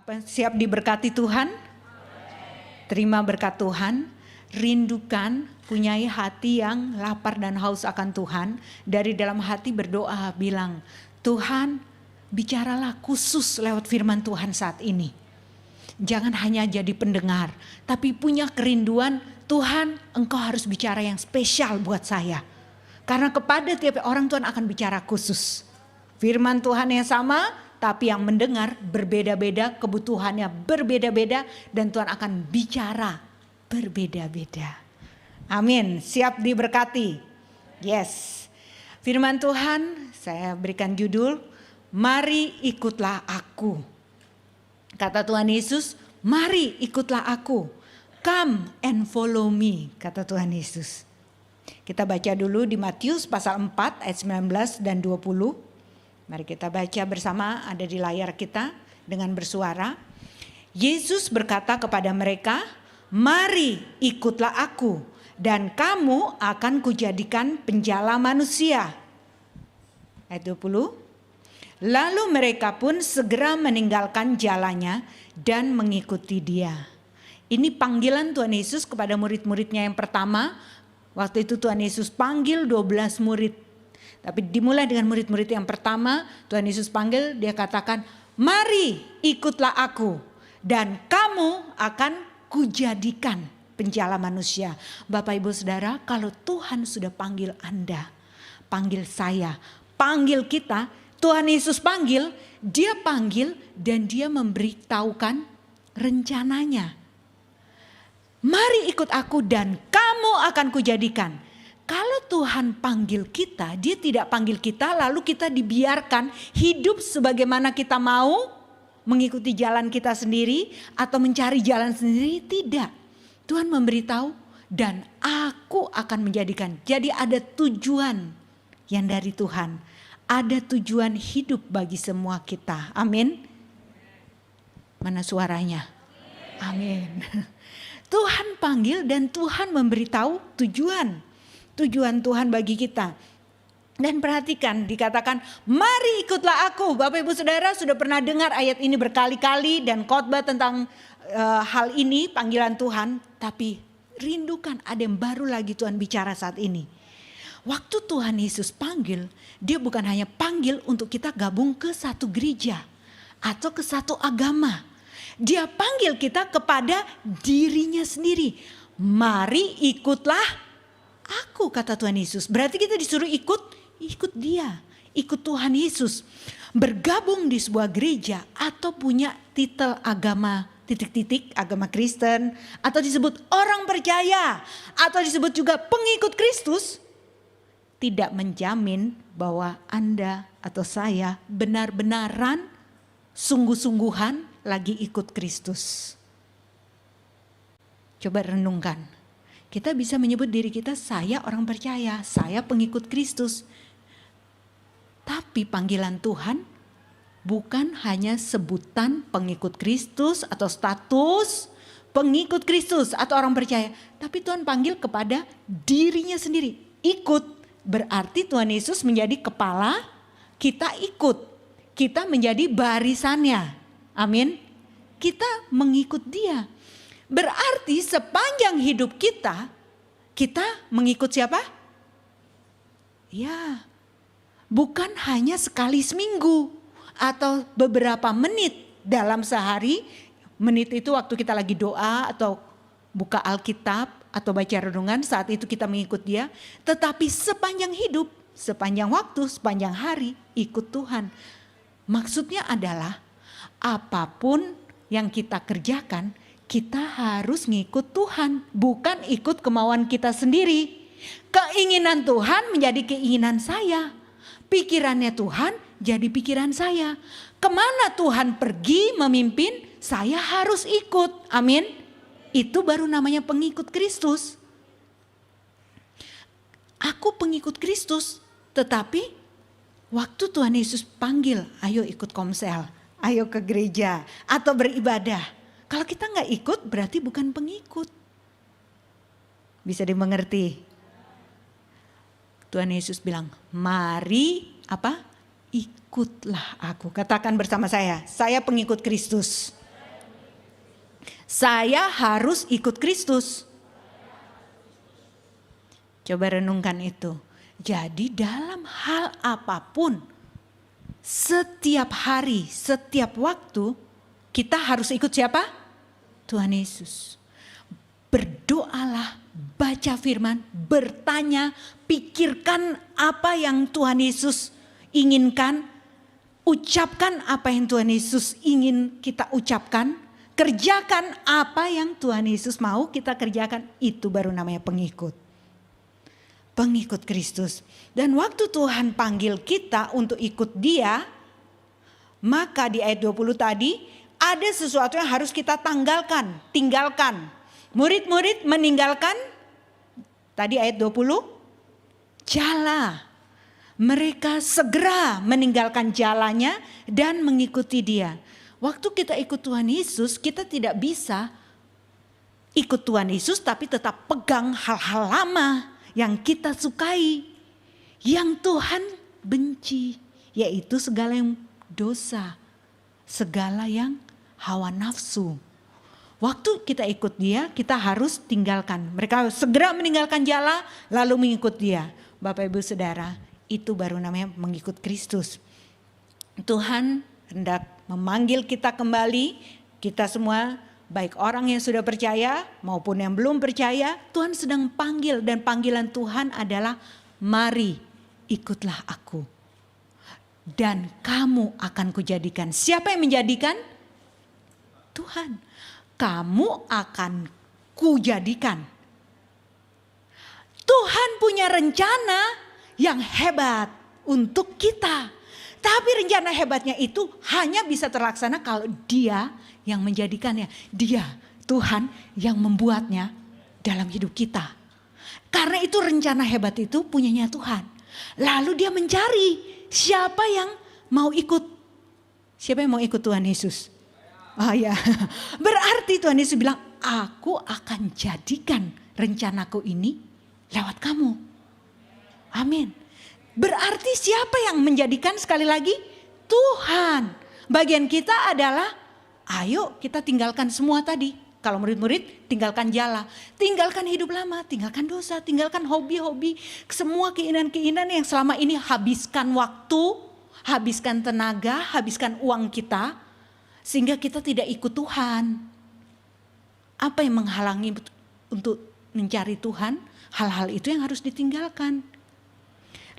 Siap diberkati Tuhan? Terima berkat Tuhan, rindukan, punyai hati yang lapar dan haus akan Tuhan. Dari dalam hati berdoa bilang, Tuhan bicaralah khusus lewat firman Tuhan saat ini. Jangan hanya jadi pendengar, tapi punya kerinduan, Tuhan Engkau harus bicara yang spesial buat saya. Karena kepada tiap orang Tuhan akan bicara khusus. Firman Tuhan yang sama, tapi yang mendengar berbeda-beda, kebutuhannya berbeda-beda, dan Tuhan akan bicara berbeda-beda. Amin, siap diberkati. Yes, firman Tuhan saya berikan judul, mari ikutlah aku. Kata Tuhan Yesus, mari ikutlah aku. Come and follow me, kata Tuhan Yesus. Kita baca dulu di Matius pasal 4 ayat 19 dan 20. Mari kita baca bersama, ada di layar kita dengan bersuara. Yesus berkata kepada mereka, mari ikutlah aku dan kamu akan kujadikan penjala manusia. Ayat 20. Lalu mereka pun segera meninggalkan jalannya dan mengikuti dia. Ini panggilan Tuhan Yesus kepada murid-muridnya yang pertama. Waktu itu Tuhan Yesus panggil 12 murid. Tapi dimulai dengan murid-murid yang pertama, Tuhan Yesus panggil, dia katakan, mari ikutlah aku dan kamu akan kujadikan penjala manusia. Bapak Ibu Saudara, kalau Tuhan sudah panggil Anda, panggil saya, panggil kita, Tuhan Yesus panggil, dia panggil dan dia memberitahukan rencananya. Mari ikut aku dan kamu akan kujadikan. Kalau Tuhan panggil kita, dia tidak panggil kita lalu kita dibiarkan hidup sebagaimana kita mau, mengikuti jalan kita sendiri atau mencari jalan sendiri, tidak. Tuhan memberitahu dan aku akan menjadikan. Jadi ada tujuan yang dari Tuhan. Ada tujuan hidup bagi semua kita. Amin. Mana suaranya? Amin. Tuhan panggil dan Tuhan memberitahu tujuan. Tujuan Tuhan bagi kita. Dan perhatikan dikatakan mari ikutlah aku. Bapak Ibu Saudara sudah pernah dengar ayat ini berkali-kali dan khotbah tentang hal ini, panggilan Tuhan. Tapi rindukan ada yang baru lagi Tuhan bicara saat ini. Waktu Tuhan Yesus panggil, dia bukan hanya panggil untuk kita gabung ke satu gereja atau ke satu agama. Dia panggil kita kepada dirinya sendiri. Mari ikutlah aku, kata Tuhan Yesus. Berarti kita disuruh ikut dia. Ikut Tuhan Yesus. Bergabung di sebuah gereja atau punya titel agama titik-titik, agama Kristen. Atau disebut orang percaya. Atau disebut juga pengikut Kristus. Tidak menjamin bahwa Anda atau saya benar-benaran sungguh-sungguhan lagi ikut Kristus. Coba renungkan. Kita bisa menyebut diri kita, saya orang percaya, saya pengikut Kristus. Tapi panggilan Tuhan bukan hanya sebutan pengikut Kristus atau status pengikut Kristus atau orang percaya. Tapi Tuhan panggil kepada dirinya sendiri. Ikut berarti Tuhan Yesus menjadi kepala, kita ikut. Kita menjadi barisannya. Amin. Kita mengikut dia. Berarti sepanjang hidup kita mengikut siapa? Ya, bukan hanya sekali seminggu atau beberapa menit dalam sehari. Menit itu waktu kita lagi doa atau buka Alkitab atau baca renungan, saat itu kita mengikut dia. Tetapi sepanjang hidup, sepanjang waktu, sepanjang hari ikut Tuhan. Maksudnya adalah apapun yang kita kerjakan, kita harus ngikut Tuhan, bukan ikut kemauan kita sendiri. Keinginan Tuhan menjadi keinginan saya. Pikirannya Tuhan jadi pikiran saya. Kemana Tuhan pergi memimpin, saya harus ikut. Amin. Itu baru namanya pengikut Kristus. Aku pengikut Kristus, tetapi waktu Tuhan Yesus panggil, ayo ikut komsel, ayo ke gereja atau beribadah. Kalau kita nggak ikut berarti bukan pengikut. Bisa dimengerti? Tuhan Yesus bilang, mari apa? Ikutlah aku. Katakan bersama saya pengikut Kristus. Saya harus ikut Kristus. Coba renungkan itu. Jadi dalam hal apapun, setiap hari, setiap waktu, kita harus ikut siapa? Tuhan Yesus. Berdoalah, baca firman, bertanya, pikirkan apa yang Tuhan Yesus inginkan, ucapkan apa yang Tuhan Yesus ingin kita ucapkan, kerjakan apa yang Tuhan Yesus mau kita kerjakan. Itu baru namanya pengikut. Pengikut Kristus. Dan waktu Tuhan panggil kita untuk ikut Dia, maka di ayat 20 tadi ada sesuatu yang harus kita tinggalkan. Murid-murid meninggalkan, tadi ayat 20, jala. Mereka segera meninggalkan jalannya dan mengikuti Dia. Waktu kita ikut Tuhan Yesus, kita tidak bisa ikut Tuhan Yesus tapi tetap pegang hal-hal lama yang kita sukai, yang Tuhan benci, yaitu segala yang dosa, segala yang hawa nafsu. Waktu kita ikut Dia, kita harus tinggalkan. Mereka segera meninggalkan jala lalu mengikut Dia. Bapak Ibu Saudara, itu baru namanya mengikut Kristus. Tuhan hendak memanggil kita kembali, kita semua, baik orang yang sudah percaya maupun yang belum percaya, Tuhan sedang panggil, dan panggilan Tuhan adalah mari ikutlah aku. Dan kamu akan kujadikan. Siapa yang menjadikan? Tuhan. Kamu akan kujadikan. Tuhan punya rencana yang hebat untuk kita. Tapi rencana hebatnya itu hanya bisa terlaksana kalau Dia yang menjadikannya. Dia, Tuhan yang membuatnya dalam hidup kita. Karena itu rencana hebat itu punyanya Tuhan. Lalu Dia mencari siapa yang mau ikut. Siapa yang mau ikut Tuhan Yesus? Oh ya, berarti Tuhan Yesus bilang, aku akan jadikan rencanaku ini lewat kamu. Amin. Berarti siapa yang menjadikan? Sekali lagi, Tuhan. Bagian kita adalah, ayo kita tinggalkan semua tadi. Kalau murid-murid, tinggalkan jala, tinggalkan hidup lama, tinggalkan dosa, tinggalkan hobi-hobi, semua keinginan-keinginan yang selama ini habiskan waktu, habiskan tenaga, habiskan uang kita, sehingga kita tidak ikut Tuhan. Apa yang menghalangi untuk mencari Tuhan? Hal-hal itu yang harus ditinggalkan.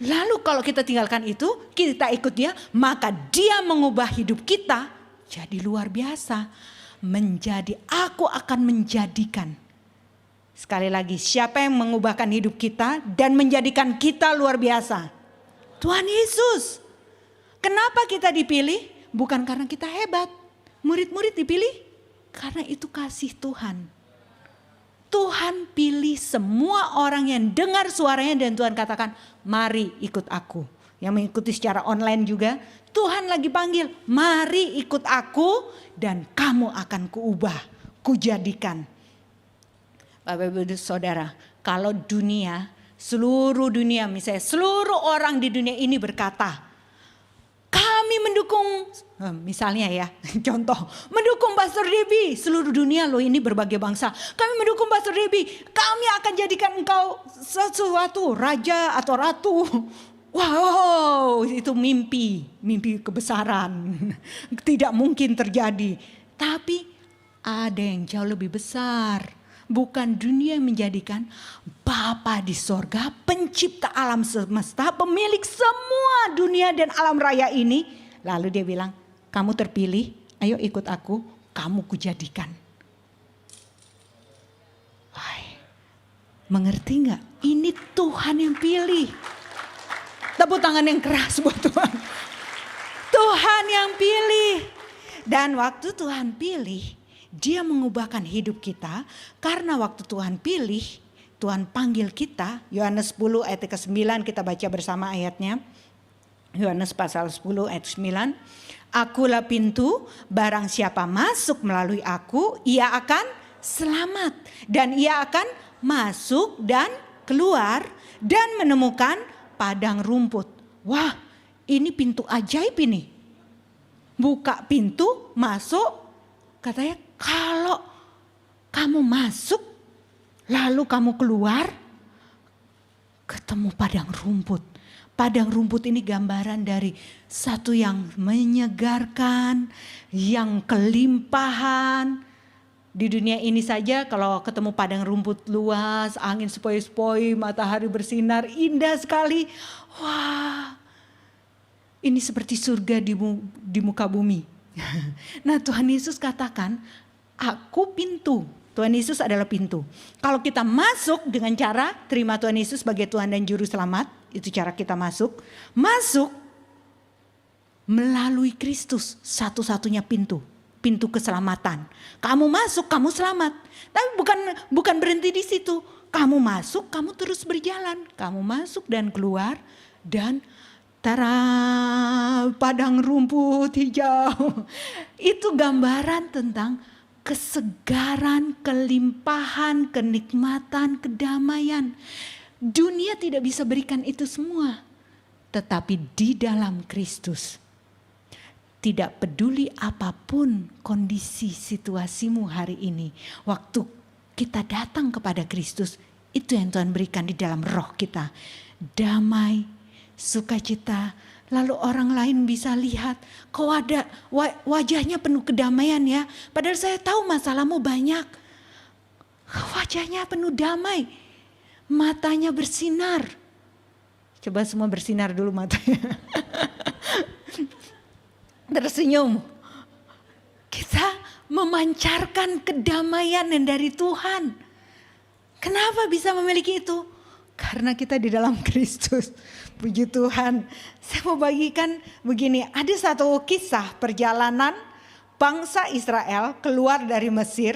Lalu kalau kita tinggalkan itu, kita ikut Dia, maka Dia mengubah hidup kita jadi luar biasa. Aku akan menjadikan. Sekali lagi, siapa yang mengubahkan hidup kita dan menjadikan kita luar biasa? Tuhan Yesus. Kenapa kita dipilih? Bukan karena kita hebat. Murid-murid dipilih karena itu kasih Tuhan. Tuhan pilih semua orang yang dengar suaranya dan Tuhan katakan, mari ikut aku. Yang mengikuti secara online juga, Tuhan lagi panggil, mari ikut aku dan kamu akan kuubah, kujadikan. Bapak Ibu Saudara, kalau dunia, seluruh dunia, misalnya seluruh orang di dunia ini berkata, kami mendukung, misalnya ya, contoh, mendukung Pastor Debbie. Seluruh dunia loh, ini berbagai bangsa. Kami mendukung Pastor Debbie. Kami akan jadikan engkau sesuatu, raja atau ratu. Wow, itu mimpi kebesaran. Tidak mungkin terjadi. Tapi ada yang jauh lebih besar. Bukan dunia yang menjadikan, Bapa di sorga, pencipta alam semesta, pemilik semua dunia dan alam raya ini. Lalu Dia bilang, kamu terpilih, ayo ikut aku, kamu kujadikan. Mengerti gak? Ini Tuhan yang pilih. Tepuk tangan yang keras buat Tuhan. Tuhan yang pilih. Dan waktu Tuhan pilih, Dia mengubahkan hidup kita. Karena waktu Tuhan pilih, Tuhan panggil kita. Yohanes 10 ayat ke-9, kita baca bersama ayatnya. Yohanes pasal 10 ayat 9. Akulah pintu, barang siapa masuk melalui aku, ia akan selamat. Dan ia akan masuk dan keluar dan menemukan padang rumput. Wah, ini pintu ajaib ini. Buka pintu, masuk, katanya kalau kamu masuk, lalu kamu keluar, ketemu padang rumput. Padang rumput ini gambaran dari satu yang menyegarkan, yang kelimpahan. Di dunia ini saja kalau ketemu padang rumput luas, angin sepoi-sepoi, matahari bersinar, indah sekali. Wah, ini seperti surga di muka bumi. Nah, Tuhan Yesus katakan, aku pintu. Tuhan Yesus adalah pintu. Kalau kita masuk dengan cara terima Tuhan Yesus sebagai Tuhan dan Juru Selamat, itu cara kita masuk. Masuk melalui Kristus, satu-satunya pintu. Pintu keselamatan. Kamu masuk, kamu selamat. Tapi bukan berhenti di situ. Kamu masuk, kamu terus berjalan. Kamu masuk dan keluar dan tara, padang rumput hijau. Itu gambaran tentang kesegaran, kelimpahan, kenikmatan, kedamaian. Dunia tidak bisa berikan itu semua. Tetapi di dalam Kristus, tidak peduli apapun kondisi situasimu hari ini, waktu kita datang kepada Kristus, itu yang Tuhan berikan di dalam roh kita. Damai, sukacita, lalu orang lain bisa lihat, kok ada wajahnya penuh kedamaian ya. Padahal saya tahu masalahmu banyak. Wajahnya penuh damai, matanya bersinar. Coba semua bersinar dulu matanya. Tersenyum. Kita memancarkan kedamaian yang dari Tuhan. Kenapa bisa memiliki itu? Karena kita di dalam Kristus. Puji Tuhan. Saya mau bagikan begini. Ada satu kisah perjalanan bangsa Israel keluar dari Mesir.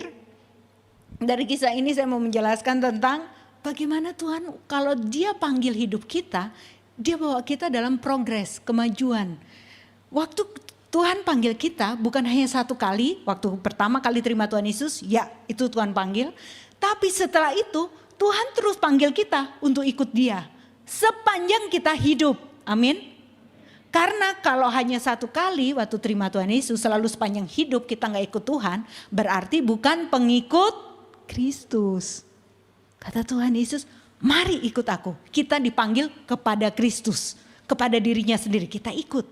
Dari kisah ini saya mau menjelaskan tentang bagaimana Tuhan kalau dia panggil hidup kita, dia bawa kita dalam progres, kemajuan. Waktu Tuhan panggil kita bukan hanya satu kali, waktu pertama kali terima Tuhan Yesus, ya itu Tuhan panggil. Tapi setelah itu Tuhan terus panggil kita untuk ikut dia sepanjang kita hidup. Amin. Karena kalau hanya satu kali waktu terima Tuhan Yesus selalu sepanjang hidup kita gak ikut Tuhan, berarti bukan pengikut Kristus. Kata Tuhan Yesus, mari ikut aku. Kita dipanggil kepada Kristus, kepada dirinya sendiri, kita ikut.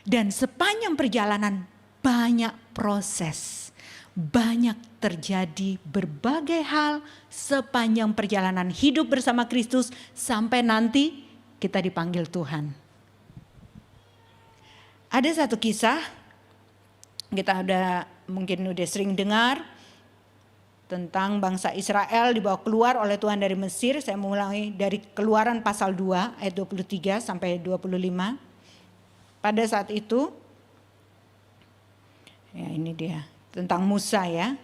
Dan sepanjang perjalanan banyak proses, banyak terjadi berbagai hal sepanjang perjalanan hidup bersama Kristus sampai nanti kita dipanggil Tuhan. Ada satu kisah, kita mungkin udah sering dengar tentang bangsa Israel dibawa keluar oleh Tuhan dari Mesir. Saya mulai dari Keluaran pasal 2 ayat 23 sampai 25. Pada saat itu, ya ini dia tentang Musa ya.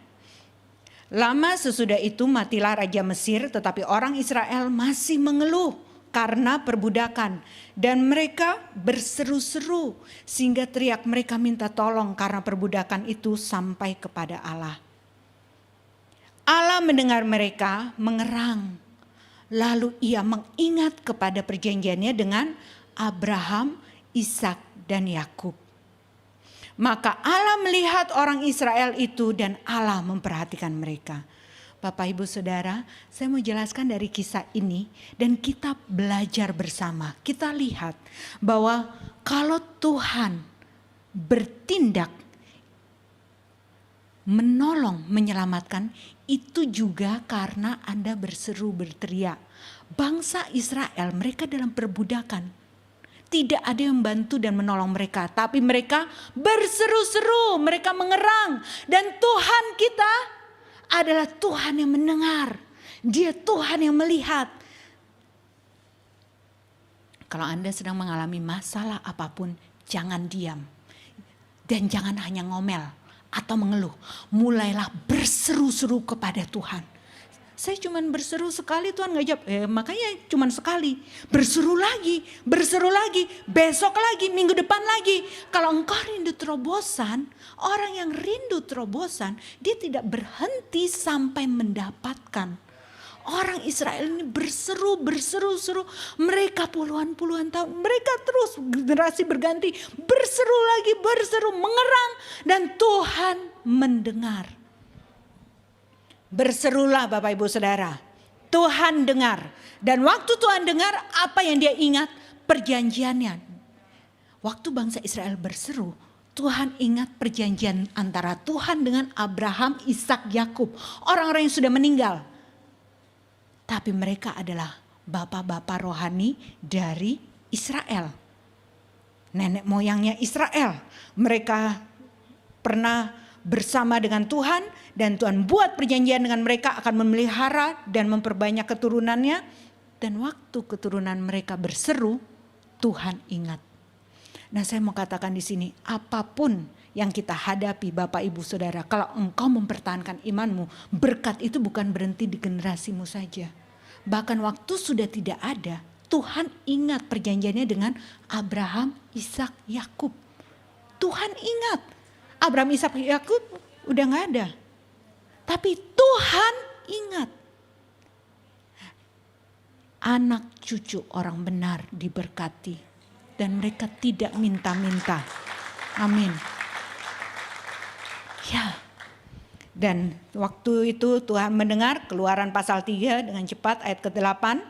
Lama sesudah itu matilah Raja Mesir, tetapi orang Israel masih mengeluh karena perbudakan. Dan mereka berseru-seru sehingga teriak mereka minta tolong karena perbudakan itu sampai kepada Allah. Allah mendengar mereka mengerang. Lalu ia mengingat kepada perjanjiannya dengan Abraham, Ishak dan Yakub. Maka Allah melihat orang Israel itu dan Allah memperhatikan mereka. Bapak Ibu Saudara, saya mau jelaskan dari kisah ini dan kita belajar bersama. Kita lihat bahwa kalau Tuhan bertindak menolong, menyelamatkan, itu juga karena Anda berseru berteriak. Bangsa Israel mereka dalam perbudakan. Tidak ada yang membantu dan menolong mereka. Tapi mereka berseru-seru, mereka mengerang. Dan Tuhan kita adalah Tuhan yang mendengar. Dia Tuhan yang melihat. Kalau Anda sedang mengalami masalah apapun, jangan diam. Dan jangan hanya ngomel atau mengeluh. Mulailah berseru-seru kepada Tuhan. Saya cuma berseru sekali Tuhan gak jawab. Makanya cuma sekali. Berseru lagi, besok lagi, minggu depan lagi. Kalau engkau rindu terobosan, orang yang rindu terobosan, dia tidak berhenti sampai mendapatkan. Orang Israel ini berseru. Mereka puluhan tahun. Mereka terus generasi berganti. Berseru, mengerang. Dan Tuhan mendengar. Berserulah Bapak Ibu Saudara. Tuhan dengar. Dan waktu Tuhan dengar, apa yang dia ingat? Perjanjiannya. Waktu bangsa Israel berseru, Tuhan ingat perjanjian antara Tuhan dengan Abraham, Ishak, Yakub. Orang-orang yang sudah meninggal. Tapi mereka adalah bapak-bapak rohani dari Israel. Nenek moyangnya Israel. Mereka pernah bersama dengan Tuhan. Dan Tuhan buat perjanjian dengan mereka akan memelihara dan memperbanyak keturunannya. Dan waktu keturunan mereka berseru, Tuhan ingat. Nah, saya mau katakan di sini, apapun yang kita hadapi Bapak Ibu Saudara, kalau engkau mempertahankan imanmu, berkat itu bukan berhenti di generasimu saja. Bahkan waktu sudah tidak ada, Tuhan ingat perjanjiannya dengan Abraham, Ishak, Yakub. Tuhan ingat. Abraham, Ishak, Yakub udah gak ada. Tapi Tuhan ingat. Anak cucu orang benar diberkati. Dan mereka tidak minta-minta. Amin. Ya. Dan waktu itu Tuhan mendengar Keluaran pasal 3 dengan cepat ayat ke-8.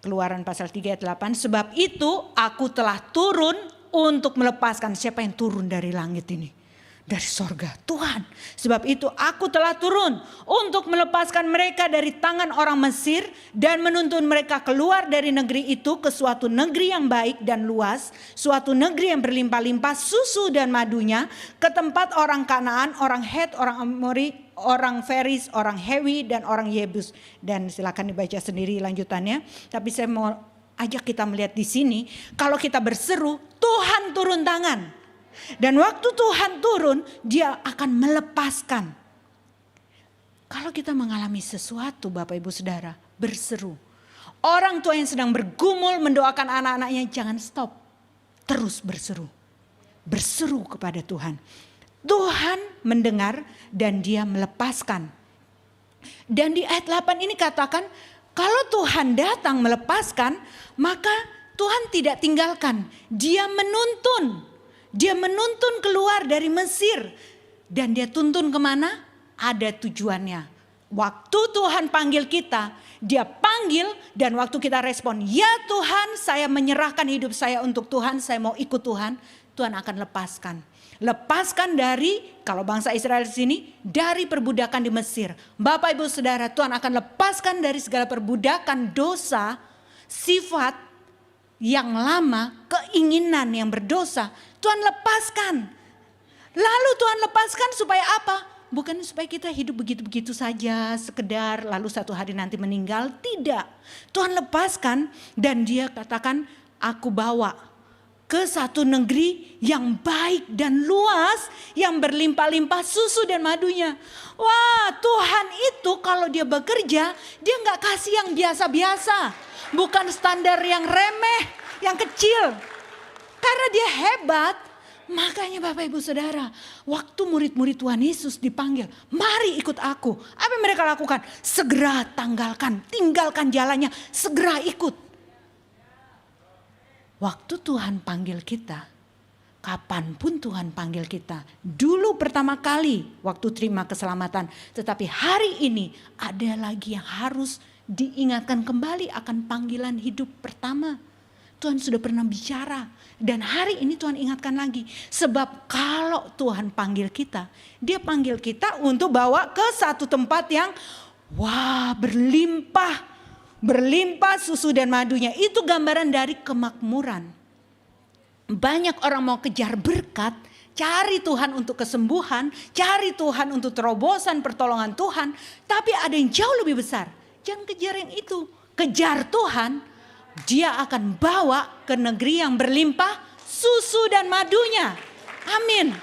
Keluaran pasal 3 ayat 8. Sebab itu aku telah turun untuk melepaskan. Siapa yang turun dari langit ini? Dari sorga, Tuhan. Sebab itu aku telah turun untuk melepaskan mereka dari tangan orang Mesir dan menuntun mereka keluar dari negeri itu ke suatu negeri yang baik dan luas, suatu negeri yang berlimpah-limpah susu dan madunya, ke tempat orang Kanaan, orang Het, orang Amori, orang Feris, orang Hewi dan orang Yebus. Dan silakan dibaca sendiri lanjutannya. Tapi saya mau ajak kita melihat di sini, kalau kita berseru, Tuhan turun tangan. Dan waktu Tuhan turun, dia akan melepaskan. Kalau kita mengalami sesuatu Bapak Ibu Saudara, berseru. Orang tua yang sedang bergumul mendoakan anak-anaknya, jangan stop. Terus berseru. Berseru kepada Tuhan. Tuhan mendengar dan dia melepaskan. Dan di ayat 8 ini katakan, kalau Tuhan datang melepaskan, maka Tuhan tidak tinggalkan. Dia menuntun. Dia menuntun keluar dari Mesir. Dan dia tuntun kemana? Ada tujuannya. Waktu Tuhan panggil kita, dia panggil dan waktu kita respon, ya Tuhan, saya menyerahkan hidup saya untuk Tuhan, saya mau ikut Tuhan, Tuhan akan lepaskan. Lepaskan dari, kalau bangsa Israel di sini, dari perbudakan di Mesir. Bapak Ibu Saudara, Tuhan akan lepaskan dari segala perbudakan dosa, sifat yang lama, keinginan yang berdosa. Tuhan lepaskan. Lalu Tuhan lepaskan supaya apa? Bukan supaya kita hidup begitu-begitu saja, sekedar lalu satu hari nanti meninggal. Tidak. Tuhan lepaskan dan dia katakan, aku bawa ke satu negeri yang baik dan luas, yang berlimpah-limpah susu dan madunya. Wah, Tuhan itu kalau dia bekerja, dia gak kasih yang biasa-biasa. Bukan standar yang remeh, yang kecil. Karena dia hebat, makanya Bapak Ibu Saudara, waktu murid-murid Tuhan Yesus dipanggil, mari ikut aku. Apa yang mereka lakukan? Segera tinggalkan jalannya, segera ikut. Waktu Tuhan panggil kita, kapanpun Tuhan panggil kita. Dulu pertama kali waktu terima keselamatan, tetapi hari ini ada lagi yang harus diingatkan kembali akan panggilan hidup pertama. Tuhan sudah pernah bicara dan hari ini Tuhan ingatkan lagi. Sebab kalau Tuhan panggil kita, dia panggil kita untuk bawa ke satu tempat yang berlimpah susu dan madunya. Itu gambaran dari kemakmuran. Banyak orang mau kejar berkat, cari Tuhan untuk kesembuhan, cari Tuhan untuk terobosan pertolongan Tuhan. Tapi ada yang jauh lebih besar. Jangan kejar yang itu, kejar Tuhan. Dia akan bawa ke negeri yang berlimpah susu dan madunya. Amin.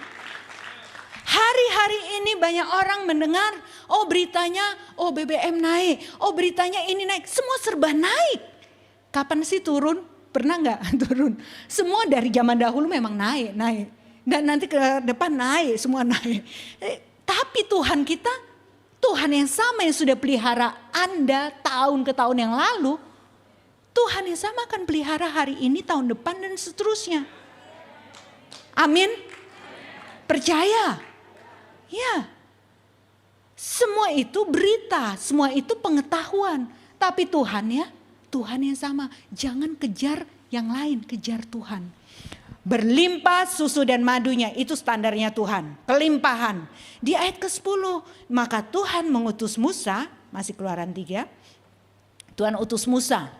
Hari-hari ini banyak orang mendengar, oh beritanya, oh BBM naik, oh beritanya ini naik. Semua serba naik. Kapan sih turun? Pernah gak turun? Semua dari zaman dahulu memang naik. Dan nanti ke depan naik, semua naik. Tapi Tuhan kita, Tuhan yang sama yang sudah pelihara Anda tahun ke tahun yang lalu, Tuhan yang sama akan pelihara hari ini, tahun depan dan seterusnya. Amin. Percaya. Ya. Semua itu berita, semua itu pengetahuan. Tapi Tuhan ya, Tuhan yang sama. Jangan kejar yang lain, kejar Tuhan. Berlimpah susu dan madunya, itu standarnya Tuhan. Kelimpahan. Di ayat ke-10, maka Tuhan mengutus Musa, masih Keluaran 3. Tuhan utus Musa.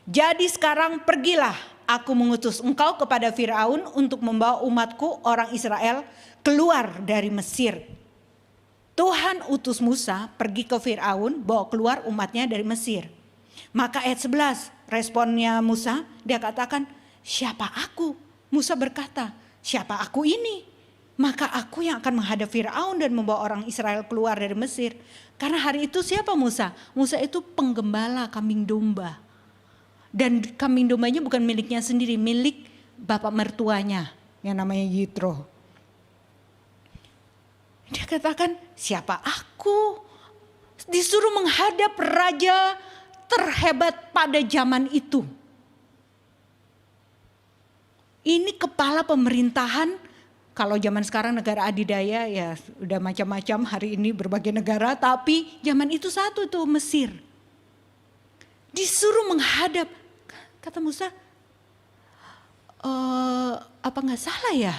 Jadi sekarang pergilah, aku mengutus engkau kepada Firaun untuk membawa umatku orang Israel keluar dari Mesir. Tuhan utus Musa pergi ke Firaun, bawa keluar umatnya dari Mesir. Maka ayat 11, responnya Musa, dia katakan, siapa aku? Musa berkata, siapa aku ini? Maka aku yang akan menghadap Firaun dan membawa orang Israel keluar dari Mesir. Karena hari itu siapa Musa? Musa itu penggembala kambing domba. Dan kambing dombanya bukan miliknya sendiri, milik bapak mertuanya yang namanya Yitro. Dia katakan, siapa aku? Disuruh menghadap raja terhebat pada zaman itu. Ini kepala pemerintahan, kalau zaman sekarang negara adidaya ya udah macam-macam hari ini berbagai negara. Tapi zaman itu satu tuh Mesir. Disuruh menghadap, kata Musa, apa gak salah ya?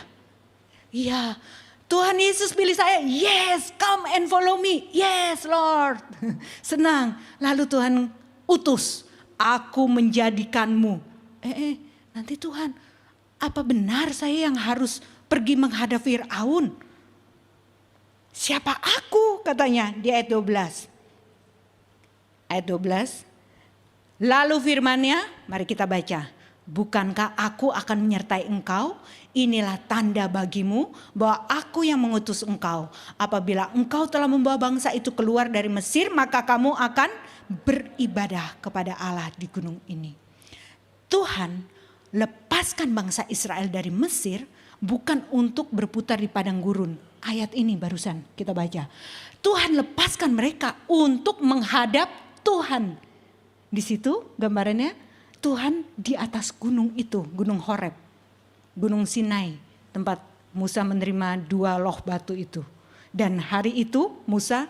Iya. Tuhan Yesus pilih saya, yes, come and follow me, yes Lord. Senang, lalu Tuhan utus, aku menjadikanmu. Nanti Tuhan, apa benar saya yang harus pergi menghadap Firaun? Siapa aku katanya di ayat 12. Ayat 12, lalu firman-Nya, mari kita baca. Bukankah aku akan menyertai engkau? Inilah tanda bagimu bahwa aku yang mengutus engkau. Apabila engkau telah membawa bangsa itu keluar dari Mesir, maka kamu akan beribadah kepada Allah di gunung ini. Tuhan lepaskan bangsa Israel dari Mesir bukan untuk berputar di padang gurun. Ayat ini barusan kita baca. Tuhan lepaskan mereka untuk menghadap Tuhan. Di situ gambarannya Tuhan di atas gunung itu, gunung Horeb, gunung Sinai, tempat Musa menerima 2 loh batu itu. Dan hari itu Musa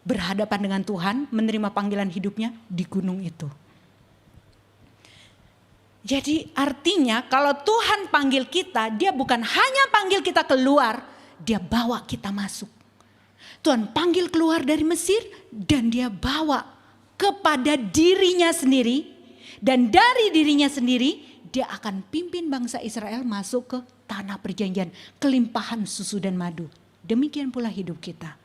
berhadapan dengan Tuhan, menerima panggilan hidupnya di gunung itu. Jadi artinya kalau Tuhan panggil kita, dia bukan hanya panggil kita keluar, dia bawa kita masuk. Tuhan panggil keluar dari Mesir dan dia bawa kepada dirinya sendiri. Dan dari dirinya sendiri dia akan pimpin bangsa Israel masuk ke tanah perjanjian, kelimpahan susu dan madu. Demikian pula hidup kita.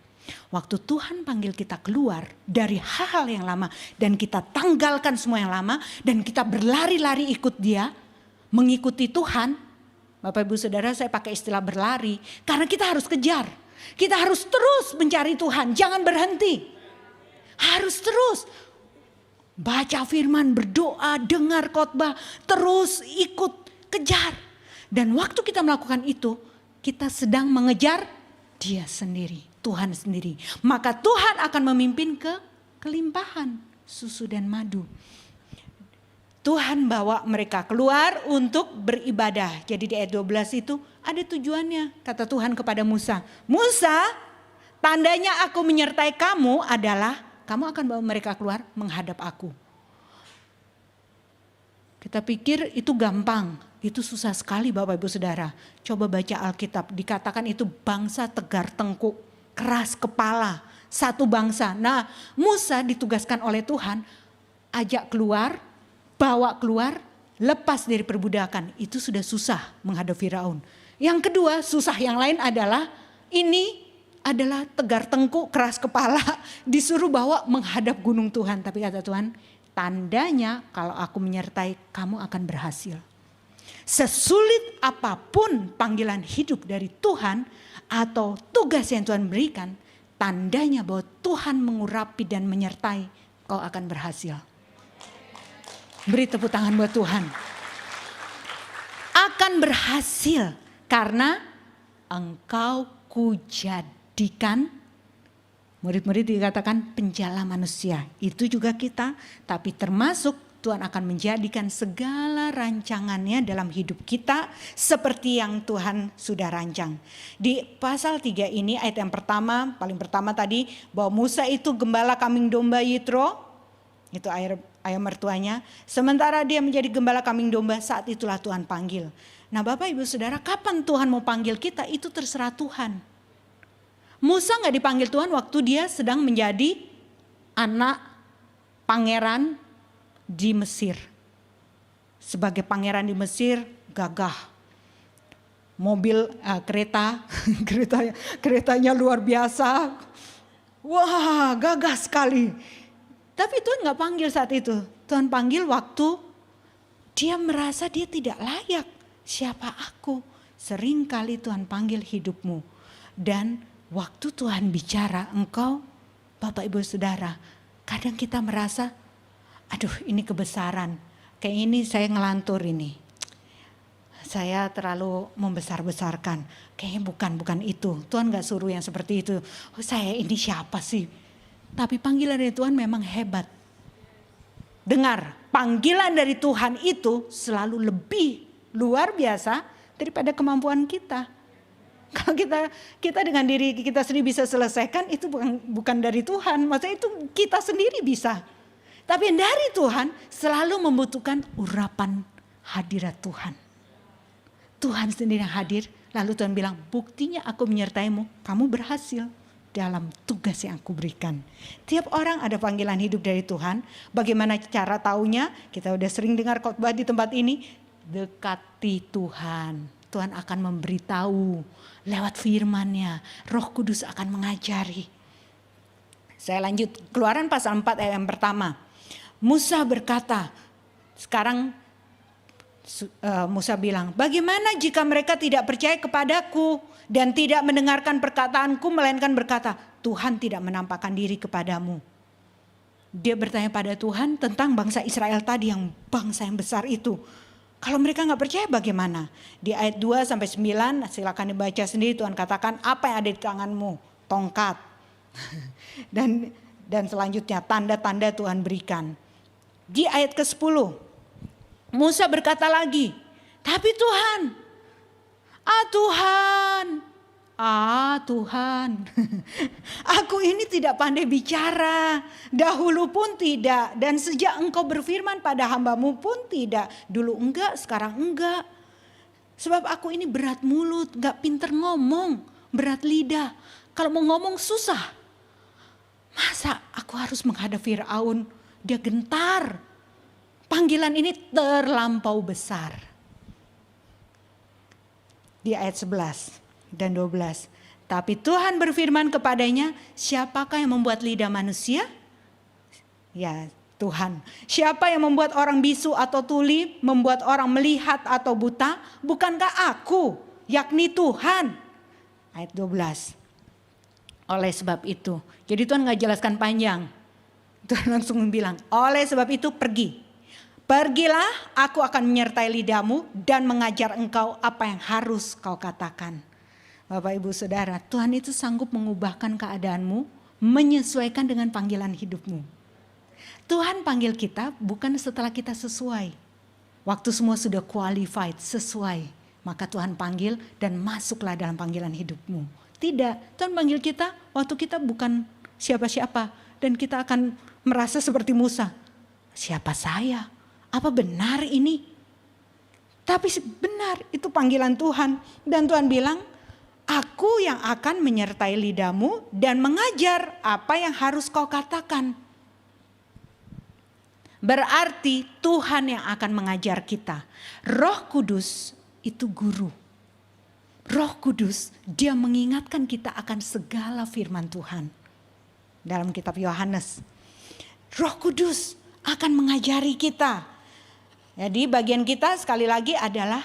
Waktu Tuhan panggil kita keluar dari hal-hal yang lama dan kita tanggalkan semua yang lama dan kita berlari-lari ikut dia, mengikuti Tuhan. Bapak Ibu Saudara, saya pakai istilah berlari karena kita harus kejar. Kita harus terus mencari Tuhan, jangan berhenti. Harus terus baca firman, berdoa, dengar khotbah, terus ikut, kejar. Dan waktu kita melakukan itu, kita sedang mengejar dia sendiri, Tuhan sendiri. Maka Tuhan akan memimpin ke kelimpahan susu dan madu. Tuhan bawa mereka keluar untuk beribadah. Jadi di ayat 12 itu ada tujuannya. Kata Tuhan kepada Musa, Musa, tandanya aku menyertai kamu adalah kamu akan bawa mereka keluar menghadap aku. Kita pikir itu gampang, itu susah sekali Bapak Ibu Saudara. Coba baca Alkitab, dikatakan itu bangsa tegar tengkuk, keras kepala, satu bangsa. Nah, Musa ditugaskan oleh Tuhan, ajak keluar, bawa keluar, lepas dari perbudakan. Itu sudah susah menghadap Firaun. Yang kedua, susah yang lain adalah ini adalah tegar tengkuk, keras kepala, disuruh bawa menghadap gunung Tuhan. Tapi kata Tuhan, tandanya kalau aku menyertai kamu akan berhasil. Sesulit apapun panggilan hidup dari Tuhan atau tugas yang Tuhan berikan, tandanya bahwa Tuhan mengurapi dan menyertai, kau akan berhasil. Beri tepuk tangan buat Tuhan. Akan berhasil karena engkau kujadikan, murid-murid dikatakan penjala manusia. Itu juga kita, tapi termasuk Tuhan akan menjadikan segala rancangannya dalam hidup kita seperti yang Tuhan sudah rancang. Di pasal 3 ini ayat yang pertama, paling pertama tadi, bahwa Musa itu gembala kambing domba Yitro, itu ayah mertuanya. Sementara dia menjadi gembala kambing domba, saat itulah Tuhan panggil. Nah Bapak Ibu Saudara, kapan Tuhan mau panggil kita itu terserah Tuhan. Musa gak dipanggil Tuhan waktu dia sedang menjadi anak pangeran di Mesir. Sebagai pangeran di Mesir gagah. Mobil keretanya luar biasa. Wah, gagah sekali. Tapi Tuhan gak panggil saat itu. Tuhan panggil waktu dia merasa dia tidak layak. Siapa aku? Seringkali Tuhan panggil hidupmu. Dan waktu Tuhan bicara, engkau Bapak Ibu Saudara, kadang kita merasa, aduh ini kebesaran. Kayak ini saya ngelantur ini. Saya terlalu membesar-besarkan. Kayaknya bukan itu. Tuhan gak suruh yang seperti itu. Oh, saya ini siapa sih? Tapi panggilan dari Tuhan memang hebat. Dengar, panggilan dari Tuhan itu selalu lebih luar biasa daripada kemampuan kita. Kalau kita dengan diri kita sendiri bisa selesaikan, itu bukan dari Tuhan. Maksudnya itu kita sendiri bisa. Tapi dari Tuhan selalu membutuhkan urapan hadirat Tuhan. Tuhan sendiri yang hadir, lalu Tuhan bilang, buktinya aku menyertaimu, kamu berhasil dalam tugas yang aku berikan. Tiap orang ada panggilan hidup dari Tuhan. Bagaimana cara taunya? Kita udah sering dengar khotbah di tempat ini. Dekati Tuhan. Tuhan akan memberitahu lewat firman-Nya. Roh Kudus akan mengajari. Saya lanjut, Keluaran pasal 4 ayat yang pertama. Musa berkata, sekarang Musa bilang, bagaimana jika mereka tidak percaya kepadaku dan tidak mendengarkan perkataanku, melainkan berkata, Tuhan tidak menampakkan diri kepadamu. Dia bertanya pada Tuhan tentang bangsa Israel tadi, yang bangsa yang besar itu. Kalau mereka gak percaya bagaimana? Di ayat 2-9 silakan dibaca sendiri. Tuhan katakan, apa yang ada di tanganmu? Tongkat. dan selanjutnya tanda-tanda Tuhan berikan. Di ayat ke-10 Musa berkata lagi, tapi Tuhan, Tuhan, aku ini tidak pandai bicara, dahulu pun tidak, dan sejak engkau berfirman pada hambamu pun tidak, dulu enggak, sekarang enggak. Sebab aku ini berat mulut, gak pinter ngomong, berat lidah, kalau mau ngomong susah. Masa aku harus menghadap Firaun, dia gentar. Panggilan ini terlampau besar. Di ayat 11 dan 12. Tapi Tuhan berfirman kepadanya, siapakah yang membuat lidah manusia? Ya Tuhan. Siapa yang membuat orang bisu atau tuli, membuat orang melihat atau buta? Bukankah aku, yakni Tuhan? Ayat 12. Oleh sebab itu. Jadi Tuhan gak jelaskan panjang. Tuhan langsung bilang, oleh sebab itu pergi. Pergilah, aku akan menyertai lidahmu dan mengajar engkau apa yang harus kau katakan. Bapak Ibu Saudara, Tuhan itu sanggup mengubahkan keadaanmu, menyesuaikan dengan panggilan hidupmu. Tuhan panggil kita bukan setelah kita sesuai. Waktu semua sudah qualified, sesuai, maka Tuhan panggil dan masuklah dalam panggilan hidupmu. Tidak, Tuhan panggil kita waktu kita bukan siapa-siapa dan kita akan merasa seperti Musa. Siapa saya? Apa benar ini? Tapi benar, itu panggilan Tuhan. Dan Tuhan bilang, aku yang akan menyertai lidahmu dan mengajar apa yang harus kau katakan. Berarti Tuhan yang akan mengajar kita. Roh Kudus itu guru. Roh Kudus, dia mengingatkan kita akan segala firman Tuhan. Dalam kitab Yohanes. Roh Kudus akan mengajari kita. Jadi bagian kita sekali lagi adalah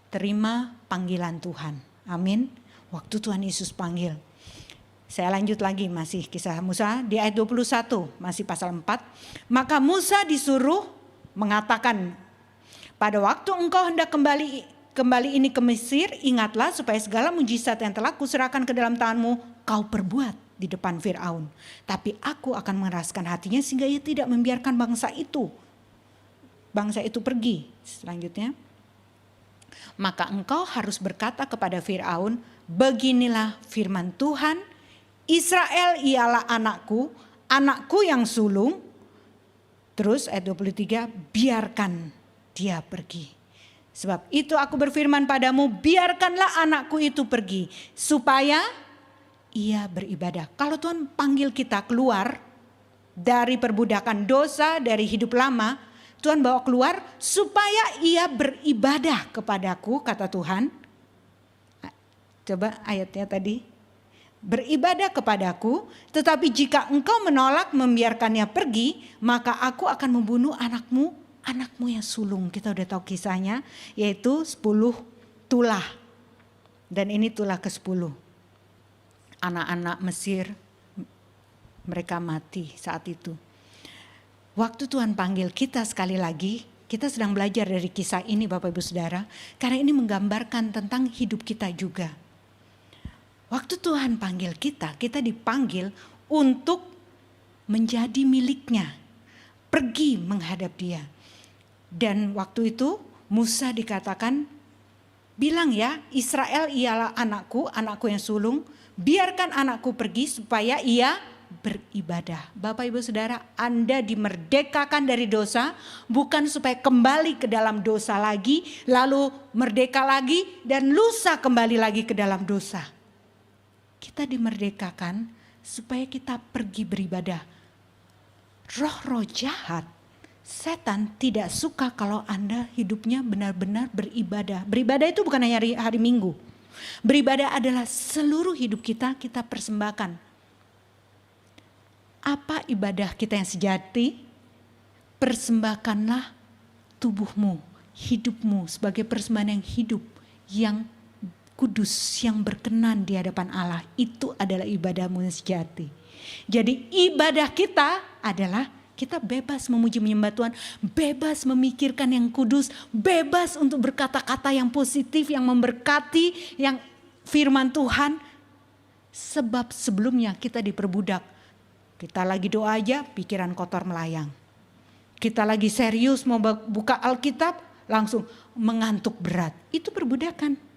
terima panggilan Tuhan. Amin. Waktu Tuhan Yesus panggil. Saya lanjut lagi masih kisah Musa di ayat 21 masih pasal 4. Maka Musa disuruh mengatakan, pada waktu engkau hendak kembali ini ke Mesir, ingatlah supaya segala mujizat yang telah kuserahkan ke dalam tanganmu kau perbuat di depan Firaun. Tapi aku akan mengeraskan hatinya sehingga ia tidak membiarkan bangsa itu bangsa itu pergi. Selanjutnya, maka engkau harus berkata kepada Firaun, beginilah firman Tuhan, Israel ialah anakku, anakku yang sulung. Terus ayat 23, biarkan dia pergi. Sebab itu aku berfirman padamu, biarkanlah anakku itu pergi supaya ia beribadah. Kalau Tuhan panggil kita keluar dari perbudakan dosa, dari hidup lama, Tuhan bawa keluar supaya ia beribadah kepadaku, kata Tuhan. Coba ayatnya tadi. Beribadah kepadaku, tetapi jika engkau menolak membiarkannya pergi, maka aku akan membunuh anakmu yang sulung. Kita udah tahu kisahnya, yaitu 10 tulah. Dan ini tulah ke-10. Anak-anak Mesir, mereka mati saat itu. Waktu Tuhan panggil kita sekali lagi, kita sedang belajar dari kisah ini Bapak Ibu Saudara, karena ini menggambarkan tentang hidup kita juga. Waktu Tuhan panggil kita dipanggil untuk menjadi miliknya, pergi menghadap Dia. Dan waktu itu Musa dikatakan, bilang ya, Israel ialah anakku, anakku yang sulung, biarkan anakku pergi supaya ia beribadah. Bapak Ibu Saudara, Anda dimerdekakan dari dosa, bukan supaya kembali ke dalam dosa lagi, lalu merdeka lagi dan lusa kembali lagi ke dalam dosa. Kita dimerdekakan supaya kita pergi beribadah. Roh-roh jahat, setan tidak suka kalau Anda hidupnya benar-benar beribadah. Beribadah itu bukan hanya hari Minggu. Beribadah adalah seluruh hidup kita persembahkan. Apa ibadah kita yang sejati? Persembahkanlah tubuhmu, hidupmu sebagai persembahan yang hidup, yang kudus, yang berkenan di hadapan Allah. Itu adalah ibadahmu yang sejati. Jadi ibadah kita adalah kita bebas memuji menyembah Tuhan, bebas memikirkan yang kudus, bebas untuk berkata-kata yang positif, yang memberkati, yang firman Tuhan. Sebab sebelumnya kita diperbudak. Kita lagi doa aja pikiran kotor melayang. Kita lagi serius mau buka Alkitab langsung mengantuk berat. Itu perbudakan.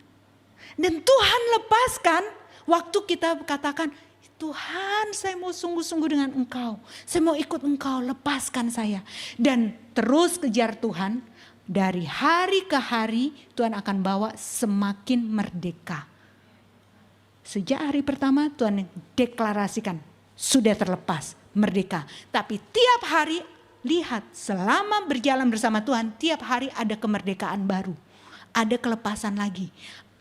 Dan Tuhan lepaskan waktu kita katakan, Tuhan saya mau sungguh-sungguh dengan Engkau. Saya mau ikut Engkau, lepaskan saya. Dan terus kejar Tuhan, dari hari ke hari Tuhan akan bawa semakin merdeka. Sejak hari pertama Tuhan deklarasikan, sudah terlepas, merdeka. Tapi tiap hari lihat, selama berjalan bersama Tuhan, tiap hari ada kemerdekaan baru. Ada kelepasan lagi.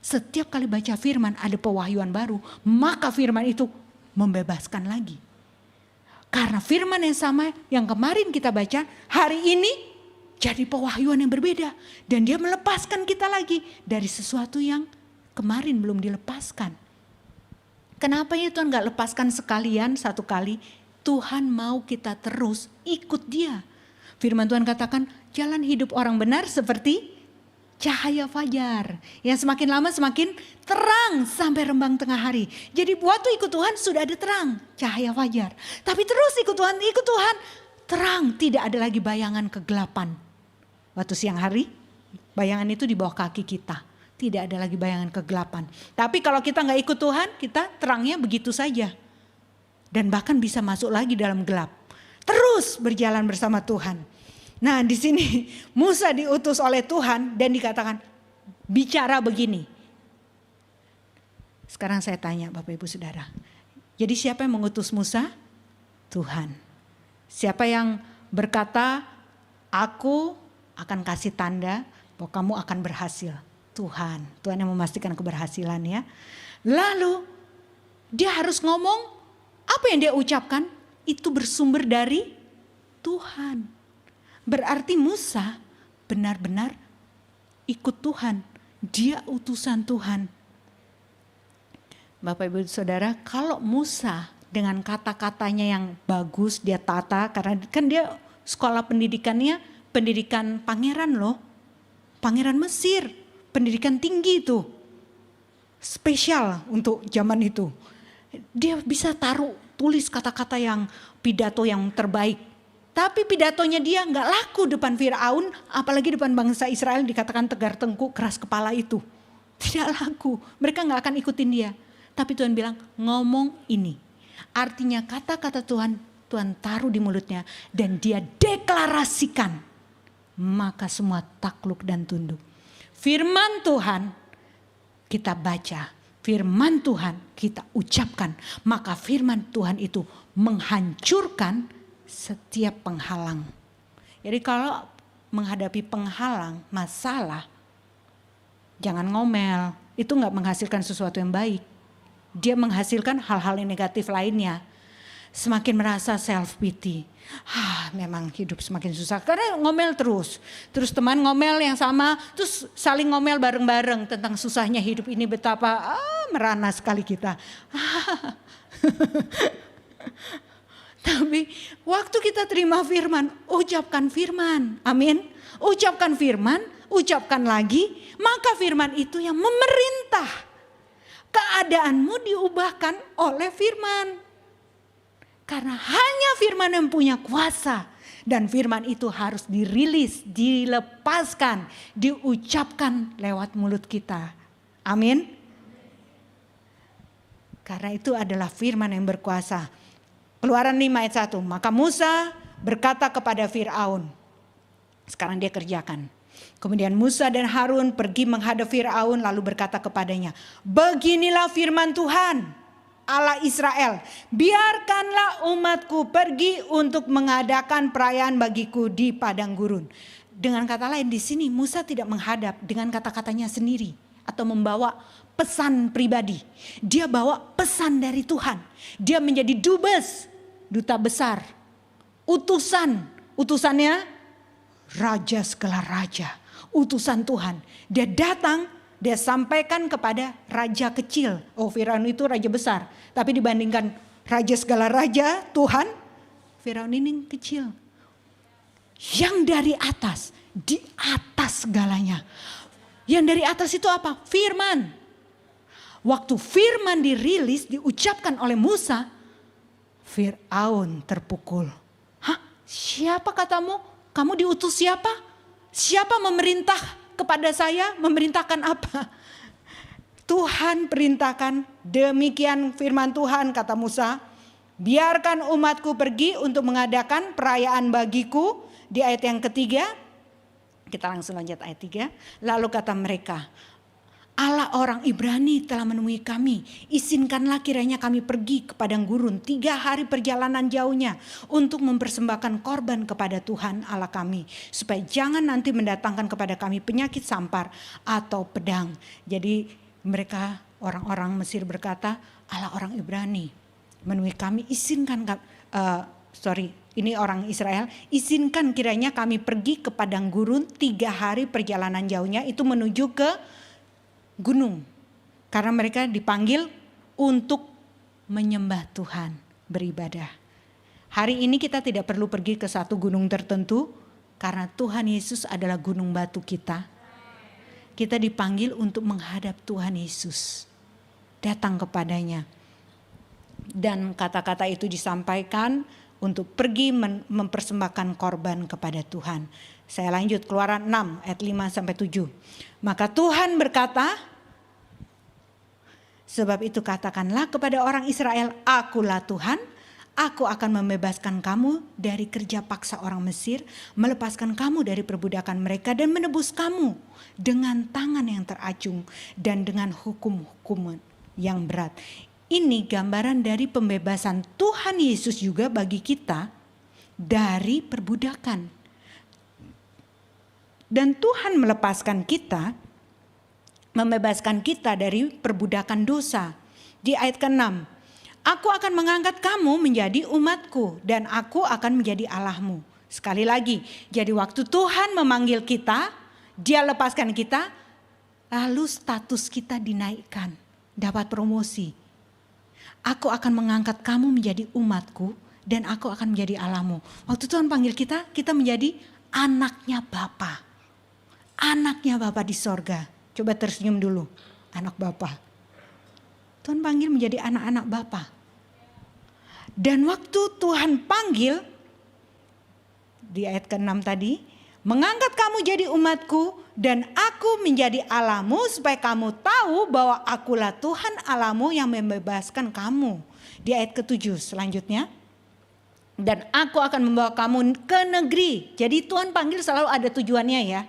Setiap kali baca firman ada pewahyuan baru, maka firman itu membebaskan lagi. Karena firman yang sama yang kemarin kita baca, hari ini jadi pewahyuan yang berbeda. Dan dia melepaskan kita lagi dari sesuatu yang kemarin belum dilepaskan. Kenapa ya Tuhan gak lepaskan sekalian satu kali? Tuhan mau kita terus ikut Dia. Firman Tuhan katakan, jalan hidup orang benar seperti cahaya fajar yang semakin lama semakin terang sampai rembang tengah hari. Jadi waktu ikut Tuhan sudah ada terang, cahaya fajar. Tapi terus ikut Tuhan, terang, tidak ada lagi bayangan kegelapan. Waktu siang hari, bayangan itu di bawah kaki kita. Tidak ada lagi bayangan kegelapan. Tapi kalau kita gak ikut Tuhan, kita terangnya begitu saja. Dan bahkan bisa masuk lagi dalam gelap. Terus berjalan bersama Tuhan. Nah di sini Musa diutus oleh Tuhan dan dikatakan bicara begini. Sekarang saya tanya Bapak Ibu Saudara. Jadi siapa yang mengutus Musa? Tuhan. Siapa yang berkata aku akan kasih tanda bahwa kamu akan berhasil? Tuhan. Tuhan yang memastikan keberhasilan ya. Lalu dia harus ngomong apa yang dia ucapkan itu bersumber dari Tuhan. Berarti Musa benar-benar ikut Tuhan. Dia utusan Tuhan. Bapak Ibu Saudara, kalau Musa dengan kata-katanya yang bagus dia tata, karena kan dia sekolah pendidikannya pendidikan pangeran loh. Pangeran Mesir, pendidikan tinggi itu. Spesial untuk zaman itu. Dia bisa tulis kata-kata yang pidato yang terbaik. Tapi pidatonya dia nggak laku depan Firaun, apalagi depan bangsa Israel dikatakan tegar tengkuk, keras kepala itu. Tidak laku, mereka nggak akan ikutin dia. Tapi Tuhan bilang ngomong ini. Artinya kata-kata Tuhan taruh di mulutnya dan dia deklarasikan. Maka semua takluk dan tunduk. Firman Tuhan kita baca, firman Tuhan kita ucapkan. Maka firman Tuhan itu menghancurkan setiap penghalang. Jadi kalau menghadapi penghalang, masalah, jangan ngomel. Itu gak menghasilkan sesuatu yang baik. Dia menghasilkan hal-hal yang negatif lainnya. Semakin merasa self pity. Memang hidup semakin susah. Karena ngomel terus. Terus teman ngomel yang sama. Terus saling ngomel bareng-bareng tentang susahnya hidup ini. Betapa merana sekali kita. Tapi waktu kita terima firman. Ucapkan firman. Amin. Ucapkan firman. Ucapkan lagi. Maka firman itu yang memerintah. Keadaanmu diubahkan oleh firman. Karena hanya firman yang punya kuasa. Dan firman itu harus dirilis, dilepaskan, diucapkan lewat mulut kita. Amin. Karena itu adalah firman yang berkuasa. Keluaran 5 ayat 1. Maka Musa berkata kepada Firaun. Sekarang dia kerjakan. Kemudian Musa dan Harun pergi menghadap Firaun lalu berkata kepadanya, beginilah firman Tuhan Allah Israel, biarkanlah umatku pergi untuk mengadakan perayaan bagiku di padang gurun. Dengan kata lain di sini Musa tidak menghadap dengan kata-katanya sendiri atau membawa pesan pribadi. Dia bawa pesan dari Tuhan. Dia menjadi dubes, duta besar, utusannya raja segala raja. Utusan Tuhan. Dia datang, dia sampaikan kepada raja kecil. Firaun itu raja besar. Tapi dibandingkan raja segala raja, Tuhan, Firaun ini kecil. Yang dari atas, di atas segalanya. Yang dari atas itu apa? Firman. Waktu firman dirilis, diucapkan oleh Musa, Firaun terpukul. Siapa katamu? Kamu diutus siapa? Siapa memerintah kepada saya? Memerintahkan apa? Tuhan perintahkan, demikian firman Tuhan kata Musa. Biarkan umatku pergi untuk mengadakan perayaan bagiku. Di ayat yang ketiga, kita langsung lanjut ayat 3. Lalu kata mereka, Allah orang Ibrani telah menemui kami. Izinkanlah kiranya kami pergi ke padang gurun 3 hari perjalanan jauhnya. Untuk mempersembahkan korban kepada Tuhan Allah kami. Supaya jangan nanti mendatangkan kepada kami penyakit sampar atau pedang. Jadi mereka orang-orang Mesir berkata, Allah orang Ibrani menemui kami. Ini orang Israel. Izinkan kiranya kami pergi ke padang gurun 3 hari perjalanan jauhnya. Itu menuju ke gunung, karena mereka dipanggil untuk menyembah Tuhan, beribadah. Hari ini kita tidak perlu pergi ke satu gunung tertentu, karena Tuhan Yesus adalah gunung batu kita. Kita dipanggil untuk menghadap Tuhan Yesus, datang kepadanya. Dan kata-kata itu disampaikan untuk pergi mempersembahkan korban kepada Tuhan. Saya lanjut Keluaran 6 ayat 5-7. Maka Tuhan berkata, sebab itu katakanlah kepada orang Israel, akulah Tuhan, aku akan membebaskan kamu dari kerja paksa orang Mesir, melepaskan kamu dari perbudakan mereka dan menebus kamu dengan tangan yang teracung dan dengan hukum-hukum yang berat. Ini gambaran dari pembebasan Tuhan Yesus juga bagi kita dari perbudakan. Dan Tuhan melepaskan kita, membebaskan kita dari perbudakan dosa. Di ayat ke-6, aku akan mengangkat kamu menjadi umatku dan aku akan menjadi Allahmu. Sekali lagi, jadi waktu Tuhan memanggil kita, dia lepaskan kita, lalu status kita dinaikkan, dapat promosi. Aku akan mengangkat kamu menjadi umatku dan aku akan menjadi Allahmu. Waktu Tuhan panggil kita, kita menjadi anaknya Bapa. Anaknya Bapa di sorga. Coba tersenyum dulu, anak Bapa. Tuhan panggil menjadi anak-anak Bapa. Dan waktu Tuhan panggil, di ayat ke-6 tadi. Mengangkat kamu jadi umatku dan aku menjadi Allahmu supaya kamu tahu bahwa akulah Tuhan Allahmu yang membebaskan kamu. Di ayat ke-7 selanjutnya. Dan aku akan membawa kamu ke negeri. Jadi Tuhan panggil selalu ada tujuannya ya.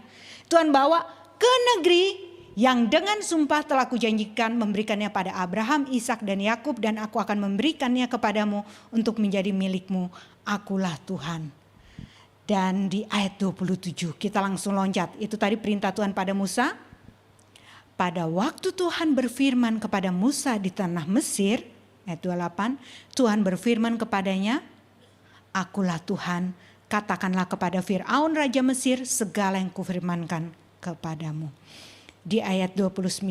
Tuhan bawa ke negeri yang dengan sumpah telah kujanjikan memberikannya pada Abraham, Ishak dan Yakub, dan aku akan memberikannya kepadamu untuk menjadi milikmu. Akulah Tuhan. Dan di ayat 27 kita langsung loncat. Itu tadi perintah Tuhan pada Musa. Pada waktu Tuhan berfirman kepada Musa di tanah Mesir, ayat 28, Tuhan berfirman kepadanya, akulah Tuhan, katakanlah kepada Fir'aun Raja Mesir segala yang kufirmankan kepadamu. Di ayat 29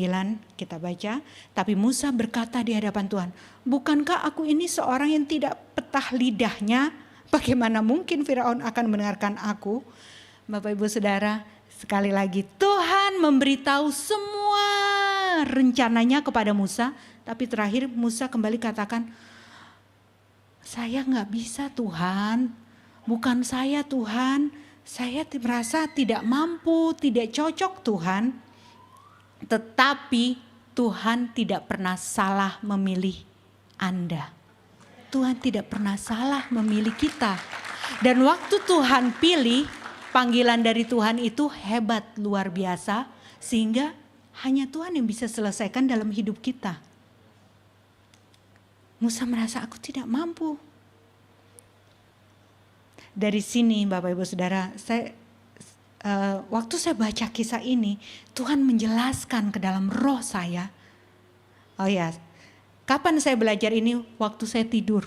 kita baca, tapi Musa berkata di hadapan Tuhan, bukankah aku ini seorang yang tidak petah lidahnya? Bagaimana mungkin Firaun akan mendengarkan aku? Bapak Ibu Saudara, sekali lagi Tuhan memberitahu semua rencananya kepada Musa. Tapi terakhir Musa kembali katakan, saya gak bisa Tuhan, bukan saya Tuhan. Saya merasa tidak mampu, tidak cocok Tuhan. Tetapi Tuhan tidak pernah salah memilih Anda. Tuhan tidak pernah salah memilih kita. Dan waktu Tuhan pilih, panggilan dari Tuhan itu hebat, luar biasa. Sehingga hanya Tuhan yang bisa selesaikan dalam hidup kita. Musa merasa aku tidak mampu. Dari sini Bapak Ibu Saudara, waktu saya baca kisah ini, Tuhan menjelaskan ke dalam roh saya. Oh ya, kapan saya belajar ini? Waktu saya tidur.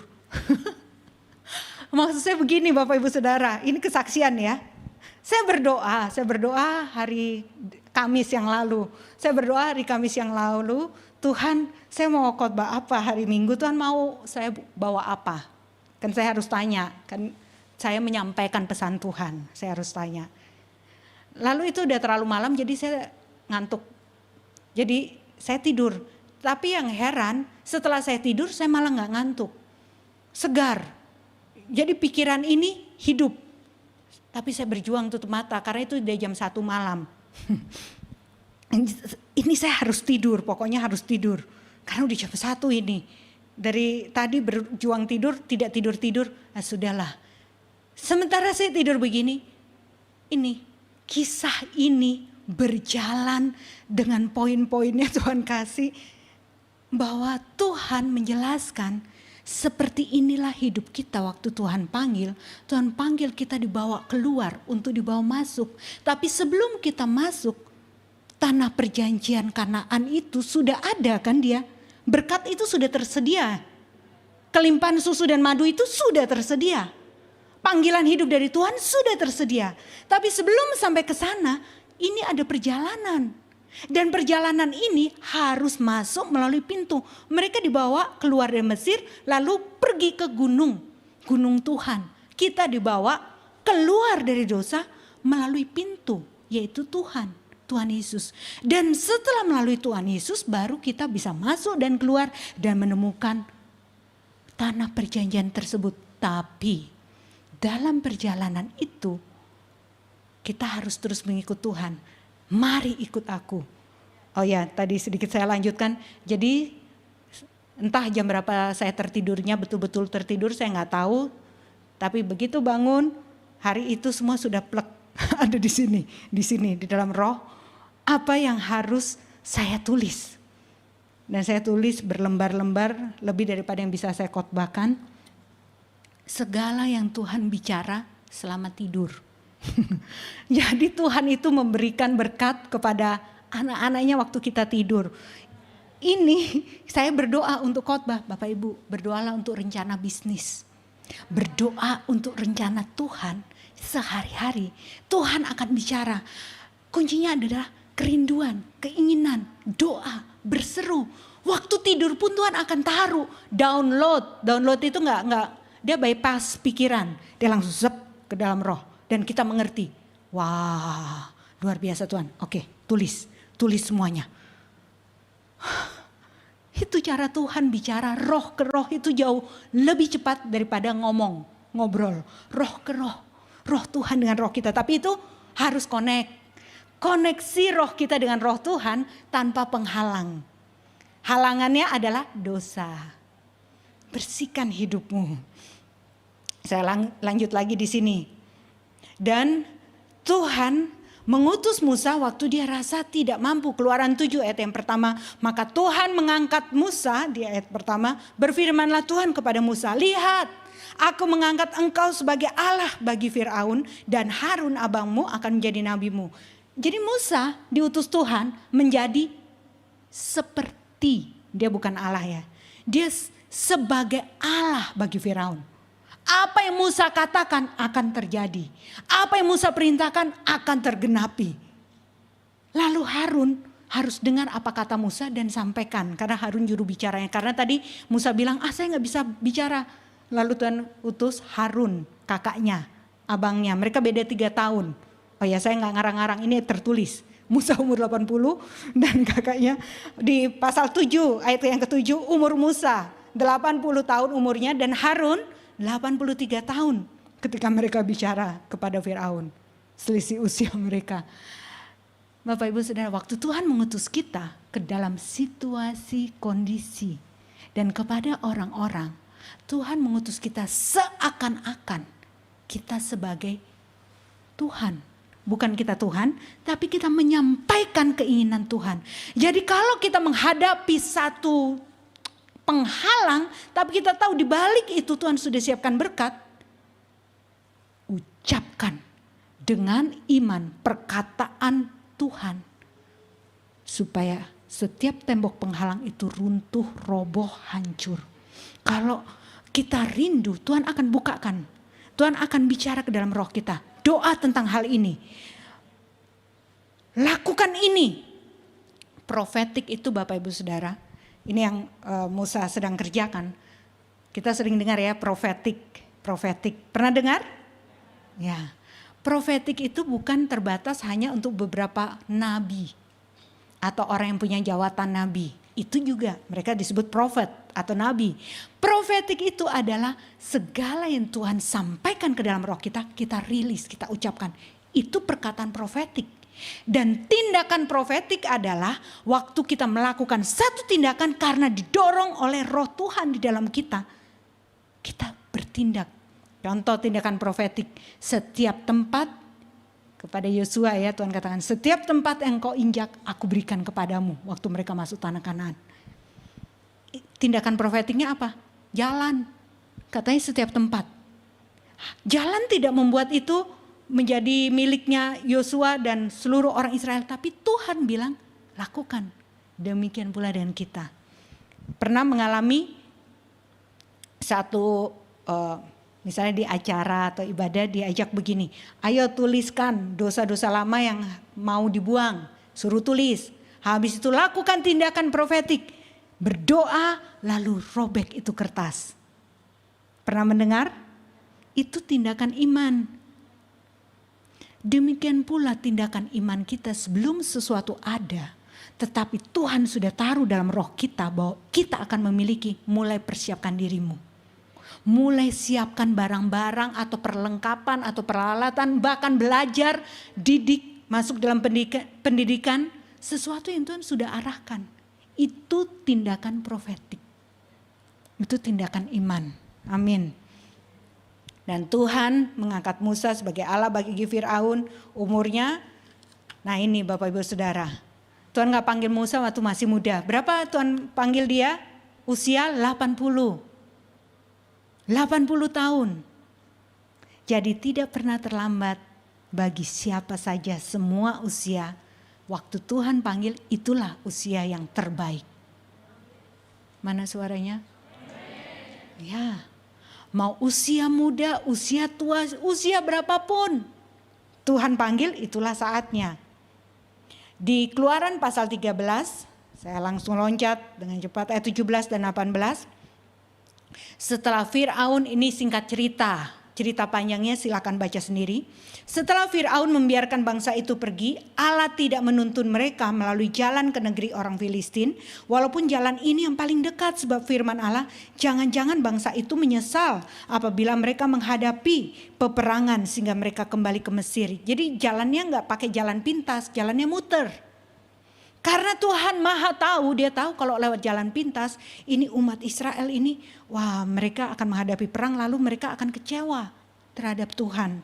Maksud saya begini Bapak Ibu Saudara, ini kesaksian ya. Saya berdoa hari Kamis yang lalu. Saya berdoa hari Kamis yang lalu, Tuhan saya mau khotbah apa hari Minggu, Tuhan mau saya bawa apa? Kan saya harus tanya, kan saya menyampaikan pesan Tuhan, saya harus tanya. Lalu itu udah terlalu malam jadi saya ngantuk. Jadi saya tidur. Tapi yang heran setelah saya tidur saya malah gak ngantuk. Segar. Jadi pikiran ini hidup. Tapi saya berjuang tutup mata karena itu udah jam 1 malam. Ini saya harus tidur, pokoknya harus tidur. Karena udah jam 1 ini. Dari tadi berjuang tidur, tidak tidur-tidur. Nah sudahlah. Sementara saya tidur begini, ini kisah ini berjalan dengan poin-poinnya Tuhan kasih. Bahwa Tuhan menjelaskan seperti inilah hidup kita waktu Tuhan panggil. Tuhan panggil kita dibawa keluar untuk dibawa masuk. Tapi sebelum kita masuk, tanah perjanjian Kanaan itu sudah ada kan dia. Berkat itu sudah tersedia. Kelimpahan susu dan madu itu sudah tersedia. Panggilan hidup dari Tuhan sudah tersedia. Tapi sebelum sampai ke sana, ini ada perjalanan. Dan perjalanan ini harus masuk melalui pintu. Mereka dibawa keluar dari Mesir, lalu pergi ke gunung Tuhan. Kita dibawa keluar dari dosa melalui pintu, yaitu Tuhan Yesus. Dan setelah melalui Tuhan Yesus, baru kita bisa masuk dan keluar dan menemukan tanah perjanjian tersebut. Tapi dalam perjalanan itu kita harus terus mengikut Tuhan. Mari ikut aku. Oh ya, tadi sedikit saya lanjutkan. Jadi entah jam berapa saya tertidurnya, betul-betul tertidur saya nggak tahu. Tapi begitu bangun, hari itu semua sudah plek ada di sini di dalam roh. Apa yang harus saya tulis? Dan saya tulis berlembar-lembar lebih daripada yang bisa saya khotbahkan. Segala yang Tuhan bicara selama tidur. Jadi Tuhan itu memberikan berkat kepada anak-anaknya waktu kita tidur. Ini saya berdoa untuk khotbah, Bapak Ibu, berdoalah untuk rencana bisnis. Berdoa untuk rencana Tuhan sehari-hari. Tuhan akan bicara. Kuncinya adalah kerinduan, keinginan, doa, berseru. Waktu tidur pun Tuhan akan taruh download. Download itu enggak dia bypass pikiran, dia langsung zep ke dalam roh dan kita mengerti. Wah, luar biasa Tuhan. Oke, tulis semuanya. Itu cara Tuhan bicara roh ke roh itu jauh lebih cepat daripada ngobrol. Roh ke roh. roh Tuhan dengan roh kita. Tapi itu harus koneksi roh kita dengan roh Tuhan tanpa penghalang. Halangannya adalah dosa. Bersihkan hidupmu. Saya lanjut lagi di sini. Dan Tuhan mengutus Musa waktu dia rasa tidak mampu. Keluaran 7 ayat yang pertama. Maka Tuhan mengangkat Musa di ayat pertama. Berfirmanlah Tuhan kepada Musa, lihat, aku mengangkat engkau sebagai Allah bagi Firaun, dan Harun abangmu akan menjadi nabimu. Jadi Musa diutus Tuhan menjadi seperti, dia bukan Allah ya. Dia sebagai Allah bagi Firaun. Apa yang Musa katakan akan terjadi. Apa yang Musa perintahkan akan tergenapi. Lalu Harun harus dengar apa kata Musa dan sampaikan. Karena Harun juru bicaranya. Karena tadi Musa bilang, saya gak bisa bicara. Lalu Tuhan utus Harun, kakaknya, abangnya. Mereka beda 3 tahun. Oh ya, saya gak ngarang-ngarang, ini tertulis. Musa umur 80 dan kakaknya di pasal 7 ayat yang ke-7 umur Musa 80 tahun umurnya dan Harun 83 tahun ketika mereka bicara kepada Firaun. Selisih usia mereka. Bapak Ibu Saudara, waktu Tuhan mengutus kita ke dalam situasi kondisi dan kepada orang-orang, Tuhan mengutus kita seakan-akan kita sebagai Tuhan. Bukan kita Tuhan, tapi kita menyampaikan keinginan Tuhan. Jadi kalau kita menghadapi satu penghalang, tapi kita tahu di balik itu Tuhan sudah siapkan berkat. Ucapkan dengan iman perkataan Tuhan. Supaya setiap tembok penghalang itu runtuh, roboh, hancur. Kalau kita rindu, Tuhan akan bukakan. Tuhan akan bicara ke dalam roh kita. Doa tentang hal ini. Lakukan ini. Profetik itu Bapak Ibu Saudara. Ini yang Musa sedang kerjakan. Kita sering dengar ya profetik. Pernah dengar? Ya. Profetik itu bukan terbatas hanya untuk beberapa nabi. Atau orang yang punya jawatan nabi. Itu juga mereka disebut profet atau nabi. Profetik itu adalah segala yang Tuhan sampaikan ke dalam roh kita, kita rilis, kita ucapkan. Itu perkataan profetik. Dan tindakan profetik adalah waktu kita melakukan satu tindakan karena didorong oleh roh Tuhan di dalam kita. Kita bertindak. Contoh tindakan profetik, setiap tempat kepada Yosua ya Tuhan katakan, setiap tempat yang kau injak aku berikan kepadamu waktu mereka masuk tanah Kanaan. Tindakan profetiknya apa? Jalan. Katanya setiap tempat. Jalan tidak membuat itu menjadi miliknya Yosua dan seluruh orang Israel. Tapi Tuhan bilang lakukan. Demikian pula dengan kita. Pernah mengalami satu misalnya di acara atau ibadah diajak begini. Ayo tuliskan dosa-dosa lama yang mau dibuang. Suruh tulis. Habis itu lakukan tindakan profetik. Berdoa lalu robek itu kertas. Pernah mendengar? Itu tindakan iman. Demikian pula tindakan iman kita sebelum sesuatu ada. Tetapi Tuhan sudah taruh dalam roh kita bahwa kita akan memiliki, mulai persiapkan dirimu. Mulai siapkan barang-barang atau perlengkapan atau peralatan, bahkan belajar, didik, masuk dalam pendidikan. Sesuatu yang Tuhan sudah arahkan. Itu tindakan profetik. Itu tindakan iman. Amin. Dan Tuhan mengangkat Musa sebagai Allah bagi Firaun, umurnya. Nah ini Bapak Ibu Saudara. Tuhan gak panggil Musa waktu masih muda. Berapa Tuhan panggil dia? Usia 80. 80 tahun. Jadi tidak pernah terlambat bagi siapa saja, semua usia. Waktu Tuhan panggil itulah usia yang terbaik. Mana suaranya? Ya. Mau usia muda, usia tua, usia berapapun. Tuhan panggil itulah saatnya. Di Keluaran pasal 13, saya langsung loncat dengan cepat ayat 17 dan 18. Setelah Firaun ini singkat cerita. Cerita panjangnya silakan baca sendiri. Setelah Firaun membiarkan bangsa itu pergi, Allah tidak menuntun mereka melalui jalan ke negeri orang Filistin. Walaupun jalan ini yang paling dekat, sebab firman Allah, jangan-jangan bangsa itu menyesal apabila mereka menghadapi peperangan sehingga mereka kembali ke Mesir. Jadi jalannya nggak pakai jalan pintas, jalannya muter. Karena Tuhan Maha tahu, dia tahu kalau lewat jalan pintas, ini umat Israel ini, wah mereka akan menghadapi perang lalu mereka akan kecewa terhadap Tuhan.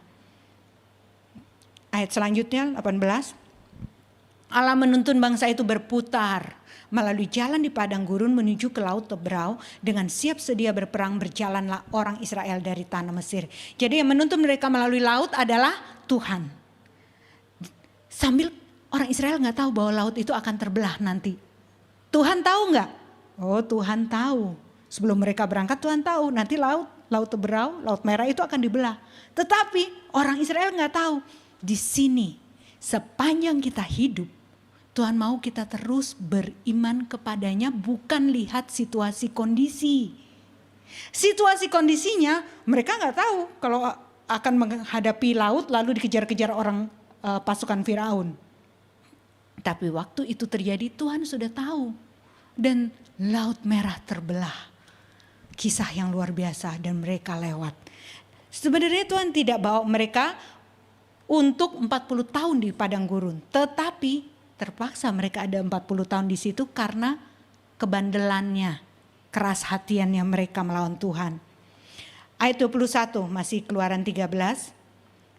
Ayat selanjutnya 18. Allah menuntun bangsa itu berputar melalui jalan di padang gurun menuju ke laut Tebrau, dengan siap sedia berperang berjalanlah orang Israel dari tanah Mesir. Jadi yang menuntun mereka melalui laut adalah Tuhan. Sambil orang Israel nggak tahu bahwa laut itu akan terbelah nanti. Tuhan tahu nggak? Oh, Tuhan tahu. Sebelum mereka berangkat Tuhan tahu nanti laut Tebrau, Laut Merah itu akan dibelah. Tetapi orang Israel nggak tahu. Di sini sepanjang kita hidup, Tuhan mau kita terus beriman kepadanya, bukan lihat situasi kondisi. Situasi kondisinya mereka nggak tahu kalau akan menghadapi laut lalu dikejar-kejar orang pasukan Firaun. Tapi waktu itu terjadi Tuhan sudah tahu. Dan Laut Merah terbelah. Kisah yang luar biasa dan mereka lewat. Sebenarnya Tuhan tidak bawa mereka untuk 40 tahun di padang gurun. Tetapi terpaksa mereka ada 40 tahun di situ karena kebandelannya, keras hatiannya mereka melawan Tuhan. Ayat 21 masih Keluaran 13.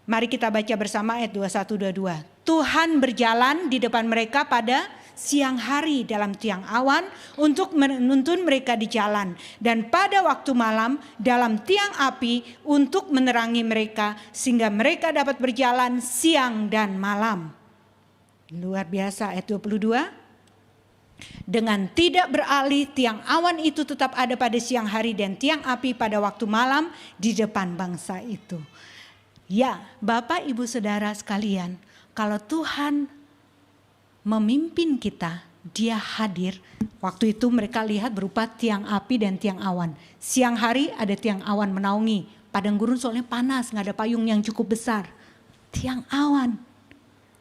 Mari kita baca bersama ayat 21-22. Tuhan berjalan di depan mereka pada siang hari dalam tiang awan untuk menuntun mereka di jalan, dan pada waktu malam dalam tiang api untuk menerangi mereka sehingga mereka dapat berjalan siang dan malam. Luar biasa. Ayat 22. Dengan tidak beralih tiang awan itu tetap ada pada siang hari dan tiang api pada waktu malam di depan bangsa itu. Ya, Bapak Ibu Saudara sekalian, kalau Tuhan memimpin kita, dia hadir. Waktu itu mereka lihat berupa tiang api dan tiang awan. Siang hari ada tiang awan menaungi. Padang gurun soalnya panas, gak ada payung yang cukup besar. Tiang awan.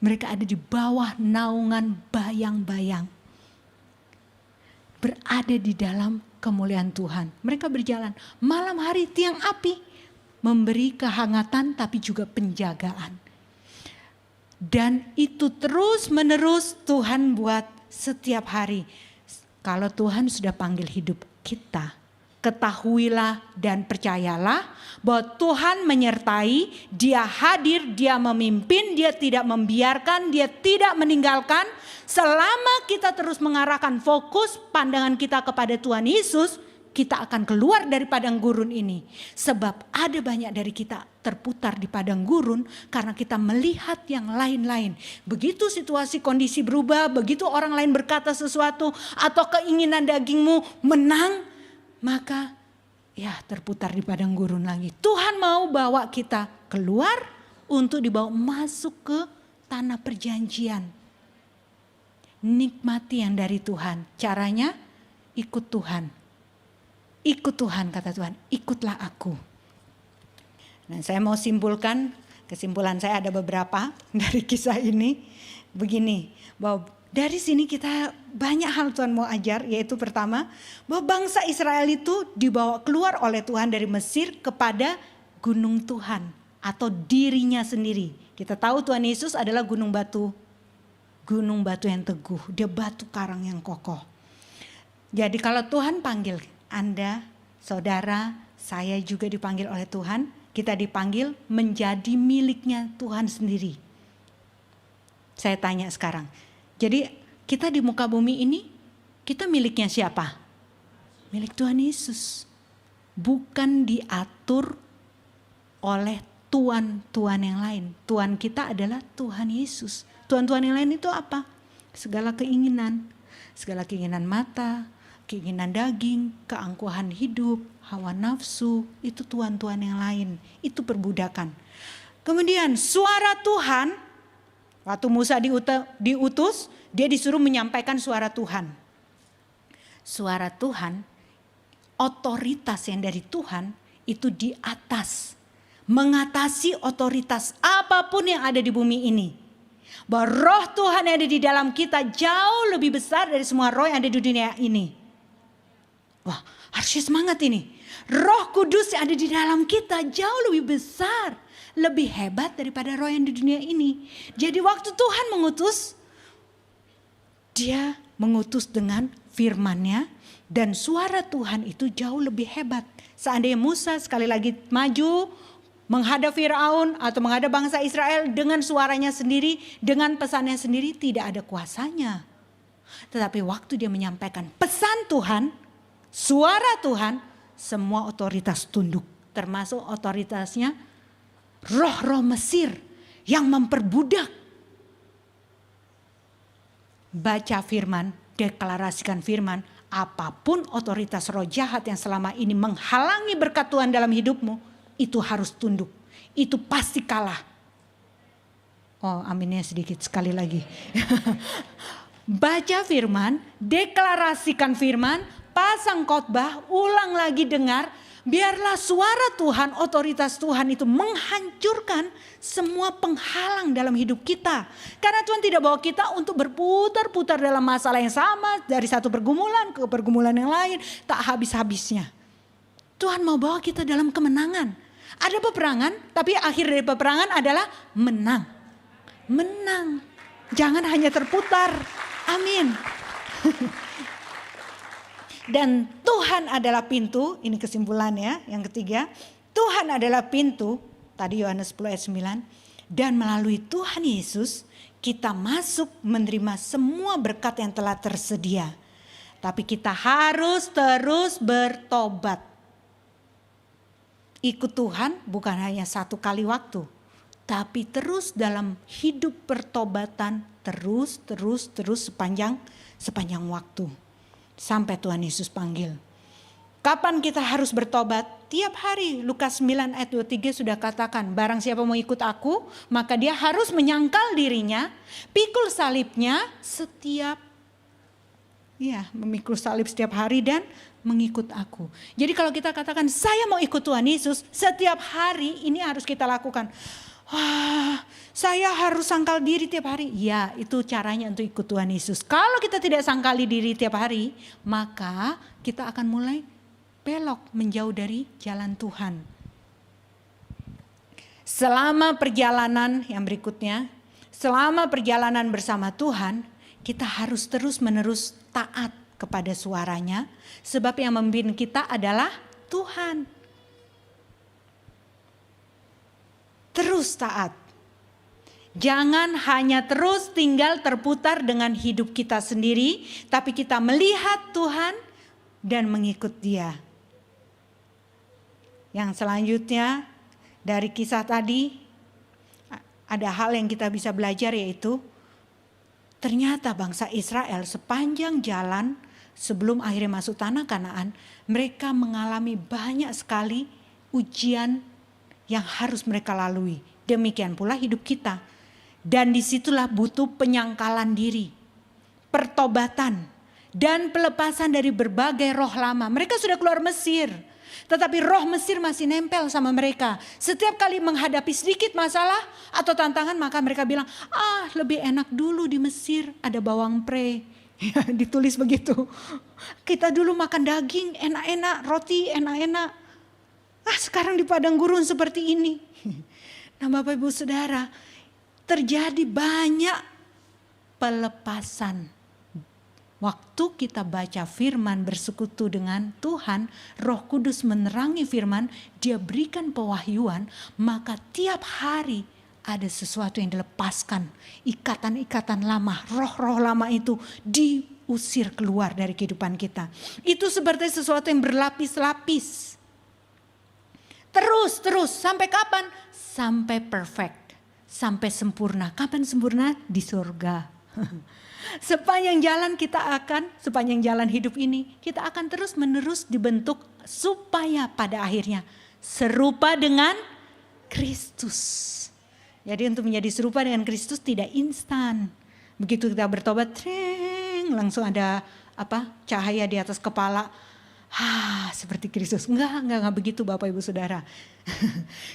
Mereka ada di bawah naungan bayang-bayang. Berada di dalam kemuliaan Tuhan. Mereka berjalan. Malam hari tiang api memberi kehangatan tapi juga penjagaan. Dan itu terus menerus Tuhan buat setiap hari. Kalau Tuhan sudah panggil hidup kita, ketahuilah dan percayalah bahwa Tuhan menyertai, dia hadir, dia memimpin, dia tidak membiarkan, dia tidak meninggalkan. Selama kita terus mengarahkan fokus pandangan kita kepada Tuhan Yesus, kita akan keluar dari padang gurun ini. Sebab ada banyak dari kita terputar di padang gurun karena kita melihat yang lain-lain. Begitu situasi kondisi berubah, begitu orang lain berkata sesuatu atau keinginan dagingmu menang, maka ya terputar di padang gurun lagi. Tuhan mau bawa kita keluar untuk dibawa masuk ke tanah perjanjian. Nikmati yang dari Tuhan. Caranya ikut Tuhan. Ikut Tuhan, kata Tuhan, ikutlah aku. Nah, saya mau simpulkan, kesimpulan saya ada beberapa dari kisah ini. Begini, bahwa dari sini kita banyak hal Tuhan mau ajar, yaitu pertama, bahwa bangsa Israel itu dibawa keluar oleh Tuhan dari Mesir kepada gunung Tuhan atau dirinya sendiri. Kita tahu Tuhan Yesus adalah gunung batu yang teguh, dia batu karang yang kokoh. Jadi kalau Tuhan panggil Anda, saudara, saya juga dipanggil oleh Tuhan. Kita dipanggil menjadi miliknya Tuhan sendiri. Saya tanya sekarang. Jadi kita di muka bumi ini, kita miliknya siapa? Milik Tuhan Yesus. Bukan diatur oleh tuan-tuan yang lain. Tuan kita adalah Tuhan Yesus. Tuan-tuan yang lain itu apa? Segala keinginan mata, keinginan daging, keangkuhan hidup, hawa nafsu, itu tuan-tuan yang lain. Itu perbudakan. Kemudian suara Tuhan, waktu Musa diutus, dia disuruh menyampaikan suara Tuhan. Suara Tuhan, otoritas yang dari Tuhan itu di atas. mengatasi otoritas apapun yang ada di bumi ini. Bahwa roh Tuhan yang ada di dalam kita jauh lebih besar dari semua roh yang ada di dunia ini. Wah, harusnya semangat ini. Roh Kudus yang ada di dalam kita jauh lebih besar, lebih hebat daripada roh yang di dunia ini. Jadi waktu Tuhan mengutus, dia mengutus dengan firman-Nya, dan suara Tuhan itu jauh lebih hebat. Seandainya Musa sekali lagi maju menghadap Firaun atau menghadap bangsa Israel dengan suaranya sendiri, dengan pesannya sendiri, tidak ada kuasanya. Tetapi waktu dia menyampaikan pesan Tuhan, suara Tuhan, semua otoritas tunduk. Termasuk otoritasnya roh-roh Mesir yang memperbudak. Baca firman, deklarasikan firman, apapun otoritas roh jahat yang selama ini menghalangi berkat Tuhan dalam hidupmu, itu harus tunduk. Itu pasti kalah. Oh, aminnya sedikit sekali lagi. Baca firman, deklarasikan firman, pasang khotbah, ulang lagi dengar. Biarlah suara Tuhan, otoritas Tuhan itu menghancurkan semua penghalang dalam hidup kita. Karena Tuhan tidak bawa kita untuk berputar-putar dalam masalah yang sama. Dari satu pergumulan ke pergumulan yang lain. Tak habis-habisnya. Tuhan mau bawa kita dalam kemenangan. Ada peperangan, tapi akhir dari peperangan adalah menang. Menang. Jangan hanya terputar. Amin. Dan Tuhan adalah pintu, ini kesimpulannya yang ketiga. Tuhan adalah pintu, tadi Yohanes 10 ayat 9. Dan melalui Tuhan Yesus kita masuk menerima semua berkat yang telah tersedia. Tapi kita harus terus bertobat. Ikut Tuhan bukan hanya satu kali waktu. Tapi terus dalam hidup pertobatan, terus sepanjang waktu. Sampai Tuhan Yesus panggil. Kapan kita harus bertobat? Tiap hari. Lukas 9 ayat 23 sudah katakan, barang siapa mau ikut aku, maka dia harus menyangkal dirinya, pikul salibnya memikul salib setiap hari dan mengikut aku. Jadi kalau kita katakan saya mau ikut Tuhan Yesus, setiap hari ini harus kita lakukan. Wah, saya harus sangkal diri tiap hari. Ya, itu caranya untuk ikut Tuhan Yesus. Kalau kita tidak sangkali diri tiap hari, maka kita akan mulai belok menjauh dari jalan Tuhan. Selama perjalanan yang berikutnya, selama perjalanan bersama Tuhan, kita harus terus-menerus taat kepada suaranya. Sebab yang memimpin kita adalah Tuhan. Terus taat. Jangan hanya terus tinggal terputar dengan hidup kita sendiri, tapi kita melihat Tuhan dan mengikut Dia. Yang selanjutnya dari kisah tadi ada hal yang kita bisa belajar, yaitu ternyata bangsa Israel sepanjang jalan sebelum akhirnya masuk tanah Kanaan, mereka mengalami banyak sekali ujian yang harus mereka lalui. Demikian pula hidup kita. Dan disitulah butuh penyangkalan diri, pertobatan, dan pelepasan dari berbagai roh lama. Mereka sudah keluar Mesir, tetapi roh Mesir masih nempel sama mereka. Setiap kali menghadapi sedikit masalah atau tantangan, maka mereka bilang, lebih enak dulu di Mesir, ada bawang pre. Ditulis begitu. Kita dulu makan daging enak-enak, roti enak-enak. Sekarang di padang gurun seperti ini. Nah, Bapak Ibu Saudara, terjadi banyak pelepasan. Waktu kita baca firman, bersekutu dengan Tuhan, Roh Kudus menerangi firman, Dia berikan pewahyuan, maka tiap hari ada sesuatu yang dilepaskan. Ikatan-ikatan lama, roh-roh lama itu diusir keluar dari kehidupan kita. Itu seperti sesuatu yang berlapis-lapis. Terus sampai kapan? Sampai perfect, sampai sempurna. Kapan sempurna? Di surga. Sepanjang jalan hidup ini, kita akan terus menerus dibentuk supaya pada akhirnya serupa dengan Kristus. Jadi untuk menjadi serupa dengan Kristus tidak instan. Begitu kita bertobat, langsung ada cahaya di atas kepala. Seperti Kristus. Enggak begitu Bapak Ibu Saudara.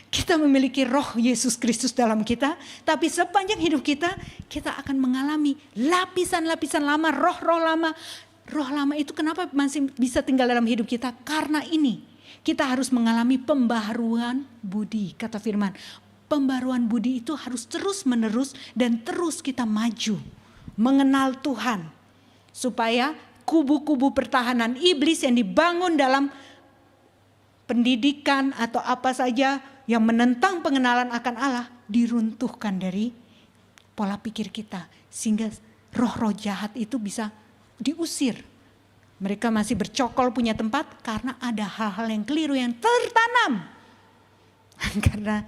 Kita memiliki roh Yesus Kristus dalam kita, tapi sepanjang hidup kita akan mengalami lapisan-lapisan lama, roh-roh lama. Roh lama itu kenapa masih bisa tinggal dalam hidup kita? Karena ini, kita harus mengalami pembaharuan budi, kata firman. Pembaharuan budi itu harus terus menerus dan terus kita maju. Mengenal Tuhan. Supaya kubu-kubu pertahanan iblis yang dibangun dalam pendidikan atau apa saja yang menentang pengenalan akan Allah diruntuhkan dari pola pikir kita. Sehingga roh-roh jahat itu bisa diusir. Mereka masih bercokol punya tempat karena ada hal-hal yang keliru yang tertanam. Karena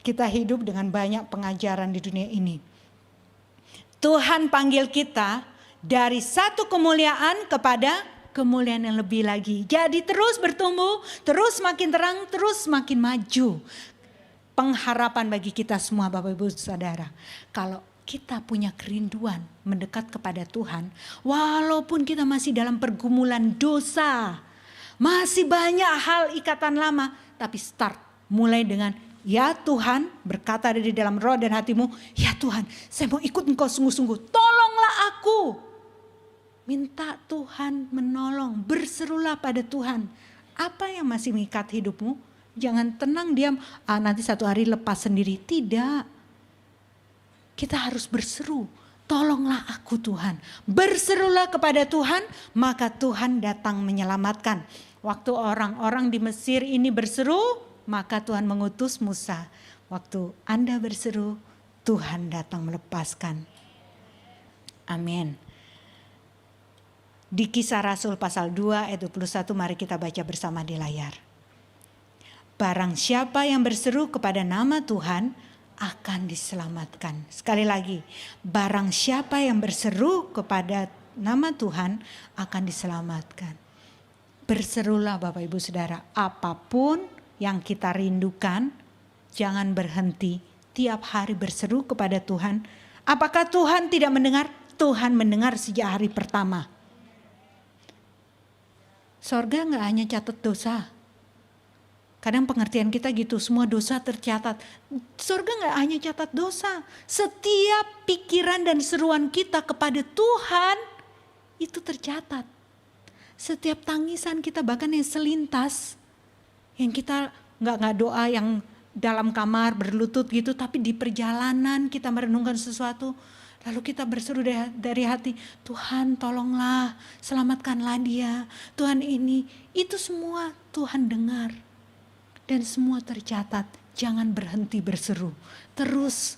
kita hidup dengan banyak pengajaran di dunia ini. Tuhan panggil kita dari satu kemuliaan kepada kemuliaan yang lebih lagi. Jadi terus bertumbuh, terus makin terang, terus makin maju. Pengharapan bagi kita semua Bapak Ibu Saudara. Kalau kita punya kerinduan mendekat kepada Tuhan, walaupun kita masih dalam pergumulan dosa, masih banyak hal ikatan lama, tapi start mulai dengan ya Tuhan, berkata dari dalam roh dan hatimu, ya Tuhan, saya mau ikut Engkau sungguh-sungguh, tolonglah aku. Minta Tuhan menolong, berserulah pada Tuhan. Apa yang masih mengikat hidupmu? Jangan tenang diam, nanti satu hari lepas sendiri. Tidak. Kita harus berseru, tolonglah aku Tuhan. Berserulah kepada Tuhan, maka Tuhan datang menyelamatkan. Waktu orang-orang di Mesir ini berseru, maka Tuhan mengutus Musa. Waktu Anda berseru, Tuhan datang melepaskan. Amin. Di Kisah Rasul pasal 2 ayat 21 mari kita baca bersama di layar. Barang siapa yang berseru kepada nama Tuhan akan diselamatkan. Sekali lagi, barang siapa yang berseru kepada nama Tuhan akan diselamatkan. Berserulah Bapak Ibu Saudara, apapun yang kita rindukan, jangan berhenti. Tiap hari berseru kepada Tuhan. Apakah Tuhan tidak mendengar? Tuhan mendengar sejak hari pertama. Sorga gak hanya catat dosa. Kadang pengertian kita gitu, semua dosa tercatat. Surga gak hanya catat dosa. Setiap pikiran dan seruan kita kepada Tuhan itu tercatat. Setiap tangisan kita bahkan yang selintas. Yang kita gak doa yang dalam kamar berlutut gitu. Tapi di perjalanan kita merenungkan sesuatu. Lalu kita berseru dari hati, Tuhan tolonglah, selamatkanlah dia. Tuhan ini, itu semua Tuhan dengar. Dan semua tercatat, jangan berhenti berseru. Terus.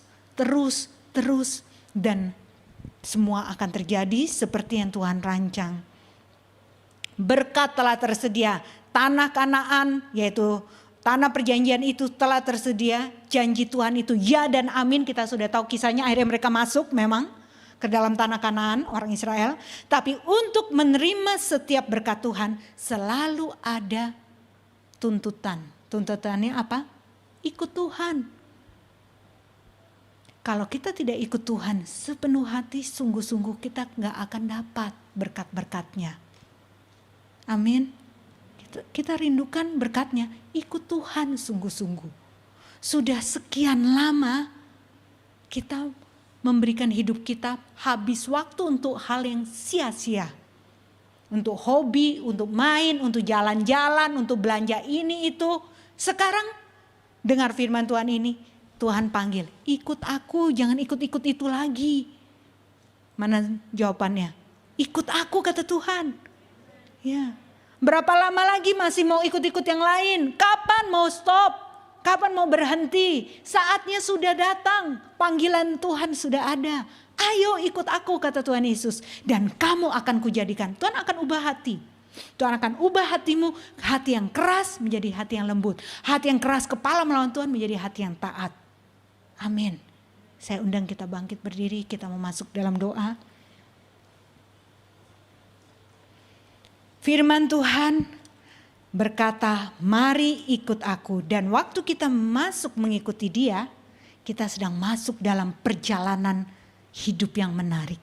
Dan semua akan terjadi seperti yang Tuhan rancang. Berkat telah tersedia, tanah Kanaan yaitu tanah perjanjian itu telah tersedia. Janji Tuhan itu ya dan amin, kita sudah tahu kisahnya, akhirnya mereka masuk memang ke dalam tanah Kanaan orang Israel. Tapi untuk menerima setiap berkat Tuhan selalu ada tuntutan. Tuntutannya apa? Ikut Tuhan. Kalau kita tidak ikut Tuhan sepenuh hati, sungguh-sungguh kita gak akan dapat berkat-berkatnya. Amin. Kita rindukan berkatnya, ikut Tuhan sungguh-sungguh. Sudah sekian lama kita memberikan hidup kita habis waktu untuk hal yang sia-sia. Untuk hobi, untuk main, untuk jalan-jalan, untuk belanja ini itu. Sekarang dengar firman Tuhan ini, Tuhan panggil, ikut aku, jangan ikut-ikut itu lagi. Mana jawabannya? Ikut aku kata Tuhan. Ya. Berapa lama lagi masih mau ikut-ikut yang lain? Kapan mau stop? Kapan mau berhenti? Saatnya sudah datang, panggilan Tuhan sudah ada. Ayo ikut aku kata Tuhan Yesus. Dan kamu akan kujadikan, Tuhan akan ubah hati. Tuhan akan ubah hatimu, hati yang keras menjadi hati yang lembut. Hati yang keras kepala melawan Tuhan menjadi hati yang taat. Amin. Saya undang kita bangkit berdiri, kita mau masuk dalam doa. Firman Tuhan berkata, mari ikut aku. Dan waktu kita masuk mengikuti Dia, kita sedang masuk dalam perjalanan hidup yang menarik.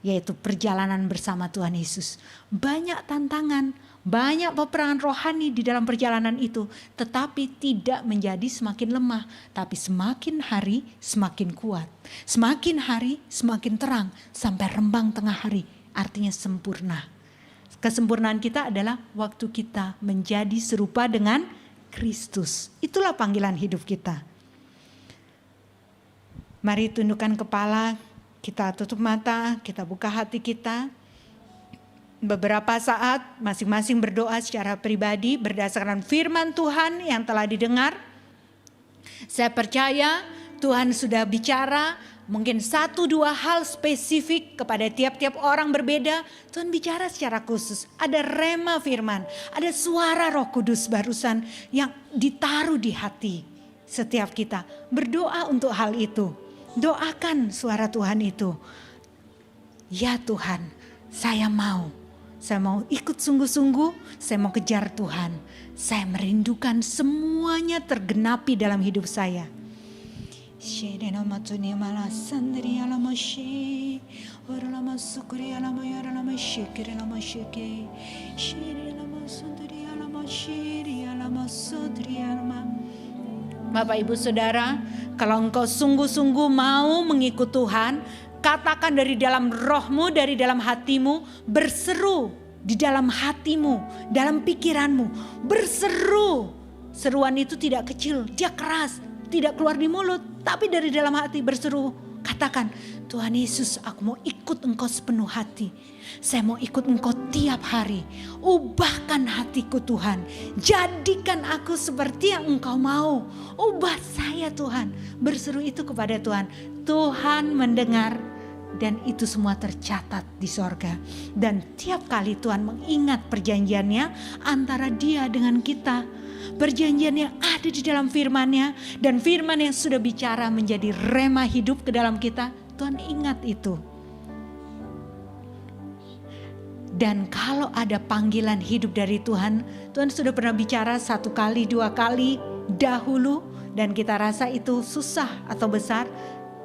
yaitu perjalanan bersama Tuhan Yesus. Banyak tantangan, banyak peperangan rohani di dalam perjalanan itu, tetapi tidak menjadi semakin lemah, tapi semakin hari semakin kuat. Semakin hari semakin terang sampai rembang tengah hari, artinya sempurna. Kesempurnaan kita adalah waktu kita menjadi serupa dengan Kristus. Itulah panggilan hidup kita. Mari tundukkan kepala, kita tutup mata, kita buka hati kita. Beberapa saat masing-masing berdoa secara pribadi berdasarkan firman Tuhan yang telah didengar. Saya percaya Tuhan sudah bicara, mungkin 1-2 hal spesifik kepada tiap-tiap orang berbeda. Tuhan bicara secara khusus. Ada rema firman, ada suara Roh Kudus barusan yang ditaruh di hati setiap kita. Berdoa untuk hal itu. Doakan suara Tuhan itu. Ya Tuhan, saya mau ikut sungguh-sungguh, saya mau kejar Tuhan. Saya merindukan semuanya tergenapi dalam hidup saya. Bapak Ibu Saudara, kalau engkau sungguh-sungguh mau mengikut Tuhan, katakan dari dalam rohmu, dari dalam hatimu, berseru di dalam hatimu, dalam pikiranmu, berseru. Seruan itu tidak kecil, dia keras, tidak keluar di mulut, tapi dari dalam hati berseru. Katakan, Tuhan Yesus, aku mau ikut engkau sepenuh hati. Saya mau ikut engkau tiap hari. Ubahkan hatiku Tuhan. Jadikan aku seperti yang engkau mau. Ubah saya Tuhan. Berseru itu kepada Tuhan. Tuhan mendengar. Dan itu semua tercatat di sorga. Dan tiap kali Tuhan mengingat perjanjiannya antara dia dengan kita. Perjanjian yang ada di dalam firman-Nya. Dan firman yang sudah bicara menjadi rema hidup ke dalam kita. Tuhan ingat itu. Dan kalau ada panggilan hidup dari Tuhan, Tuhan sudah pernah bicara 1 kali, 2 kali dahulu, dan kita rasa itu susah atau besar.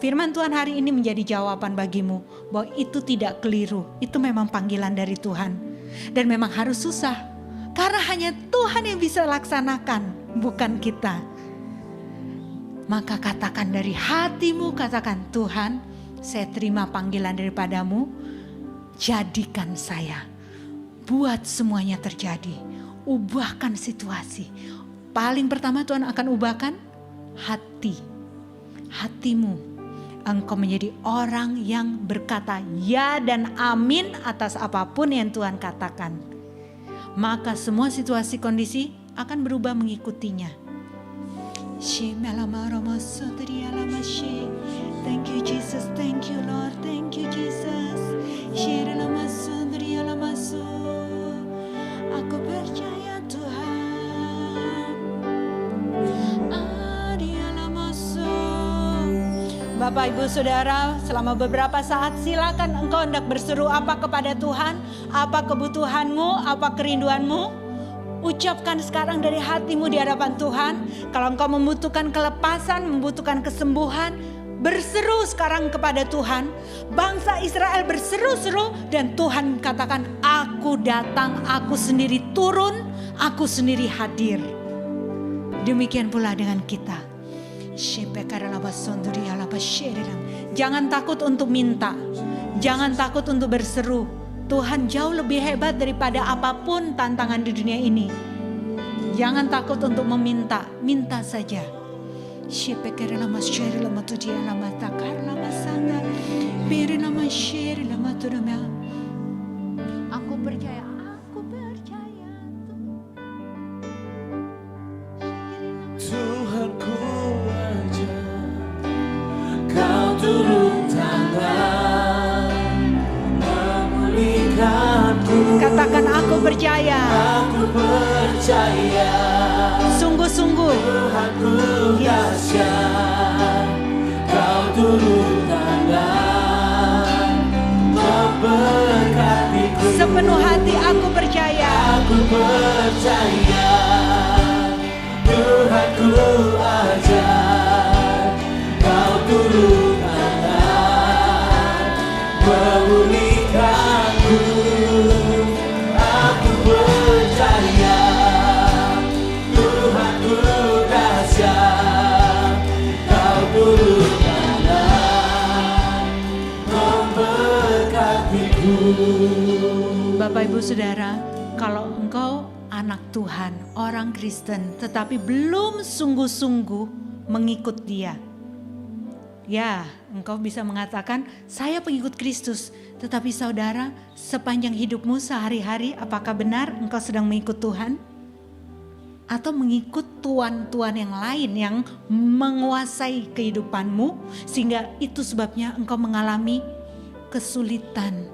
Firman Tuhan hari ini menjadi jawaban bagimu bahwa itu tidak keliru, itu memang panggilan dari Tuhan. Dan memang harus susah, karena hanya Tuhan yang bisa laksanakan, bukan kita. Maka katakan dari hatimu, katakan, Tuhan, saya terima panggilan daripadamu. Jadikan saya, buat semuanya terjadi, ubahkan situasi. Paling pertama Tuhan akan ubahkan hatimu. Engkau menjadi orang yang berkata ya dan amin atas apapun yang Tuhan katakan. Maka semua situasi kondisi akan berubah mengikutinya. Thank you Jesus, thank you Lord, thank you Jesus. Aku percaya Tuhan. Bapak Ibu Saudara, selama beberapa saat silakan engkau hendak berseru apa kepada Tuhan, apa kebutuhanmu, apa kerinduanmu. Ucapkan sekarang dari hatimu di hadapan Tuhan. Kalau engkau membutuhkan kelepasan, membutuhkan kesembuhan, berseru sekarang kepada Tuhan. Bangsa Israel berseru-seru dan Tuhan katakan, aku datang, aku sendiri turun, aku sendiri hadir. Demikian pula dengan kita. Jangan takut untuk minta, jangan takut untuk berseru. Tuhan jauh lebih hebat daripada apapun tantangan di dunia ini. Jangan takut untuk meminta, minta saja. Aku percaya, aku percaya Tuhanku aja, kau turun tangan memulihkanku. Katakan aku percaya. Aku percaya. Sungguh-sungguh Tuhanku dahsyat, kau turun tangan memberkatiku. sepenuh hati aku percaya. Aku percaya. Tuhanku ajar, kau turun tangan memulihkanku. Ibu Saudara, kalau engkau anak Tuhan, orang Kristen, tetapi belum sungguh-sungguh mengikut Dia. Ya, engkau bisa mengatakan, saya pengikut Kristus. Tetapi saudara, sepanjang hidupmu sehari-hari, apakah benar engkau sedang mengikut Tuhan? Atau mengikut tuan-tuan yang lain yang menguasai kehidupanmu, sehingga itu sebabnya engkau mengalami kesulitan,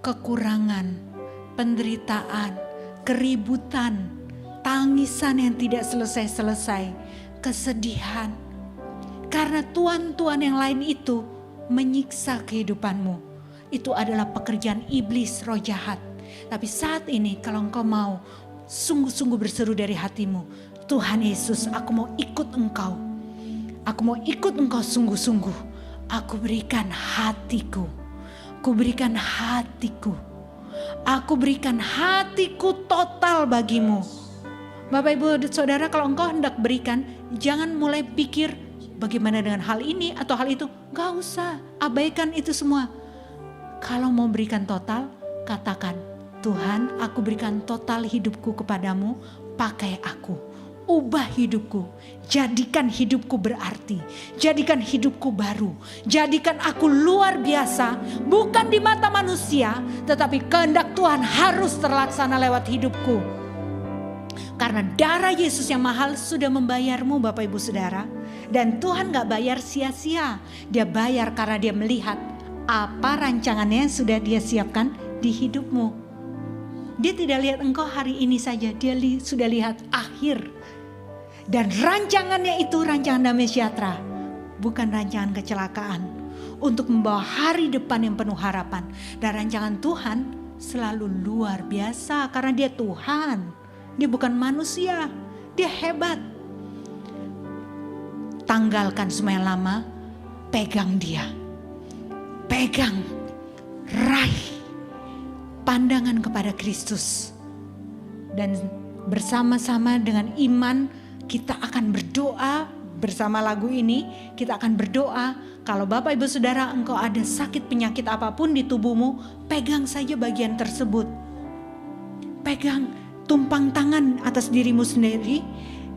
kekurangan, penderitaan, keributan, tangisan yang tidak selesai-selesai, kesedihan. Karena tuan-tuan yang lain itu menyiksa kehidupanmu. Itu adalah pekerjaan iblis, roh jahat. Tapi saat ini kalau engkau mau sungguh-sungguh berseru dari hatimu, Tuhan Yesus, aku mau ikut engkau. Aku mau ikut engkau sungguh-sungguh. Aku berikan hatiku. Aku berikan hatiku. Aku berikan hatiku total bagimu. Bapak Ibu Saudara, kalau engkau hendak berikan, jangan mulai pikir bagaimana dengan hal ini atau hal itu. Gak usah, abaikan itu semua. Kalau mau berikan total, katakan, Tuhan, aku berikan total hidupku kepadamu, pakai aku. Ubah hidupku, jadikan hidupku berarti, jadikan hidupku baru, jadikan aku luar biasa, bukan di mata manusia, tetapi kehendak Tuhan harus terlaksana lewat hidupku. Karena darah Yesus yang mahal sudah membayarmu Bapak Ibu Saudara. Dan Tuhan gak bayar sia-sia, Dia bayar karena Dia melihat apa rancangannya yang sudah Dia siapkan di hidupmu. Dia tidak lihat engkau hari ini saja, Dia sudah lihat akhir. Dan rancangannya itu rancangan damai sejahtera, bukan rancangan kecelakaan. Untuk membawa hari depan yang penuh harapan. Dan rancangan Tuhan selalu luar biasa karena Dia Tuhan. Dia bukan manusia, Dia hebat. Tanggalkan semua yang lama, pegang Dia. Pegang, raih pandangan kepada Kristus. Dan bersama-sama dengan iman kita akan berdoa bersama lagu ini. Kita akan berdoa. Kalau Bapak Ibu Saudara engkau ada sakit penyakit apapun di tubuhmu, pegang saja bagian tersebut. Pegang, tumpang tangan atas dirimu sendiri.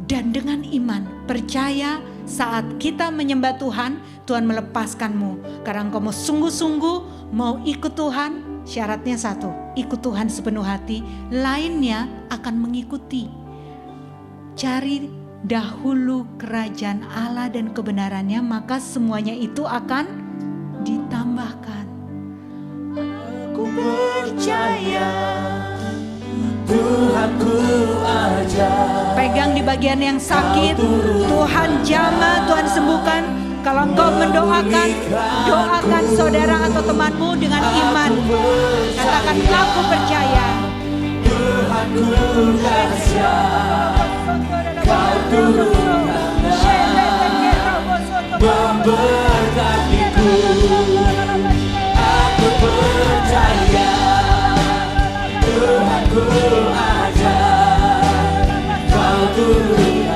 Dan dengan iman percaya saat kita menyembah Tuhan, Tuhan melepaskanmu. Karena engkau mau sungguh-sungguh mau ikut Tuhan. Syaratnya satu, ikut Tuhan sepenuh hati, lainnya akan mengikuti. Cari dahulu kerajaan Allah dan kebenarannya, maka semuanya itu akan ditambahkan. Aku percaya Tuhanku aja. Pegang di bagian yang sakit, Tuhan jamah, Tuhan sembuhkan. Kalau engkau mendoakan, doakan saudara atau temanmu dengan iman. Katakan, aku percaya Tuhanku dahsyat, Kau turun memberkatiku. Aku percaya Tuhanku ajar, Kau turun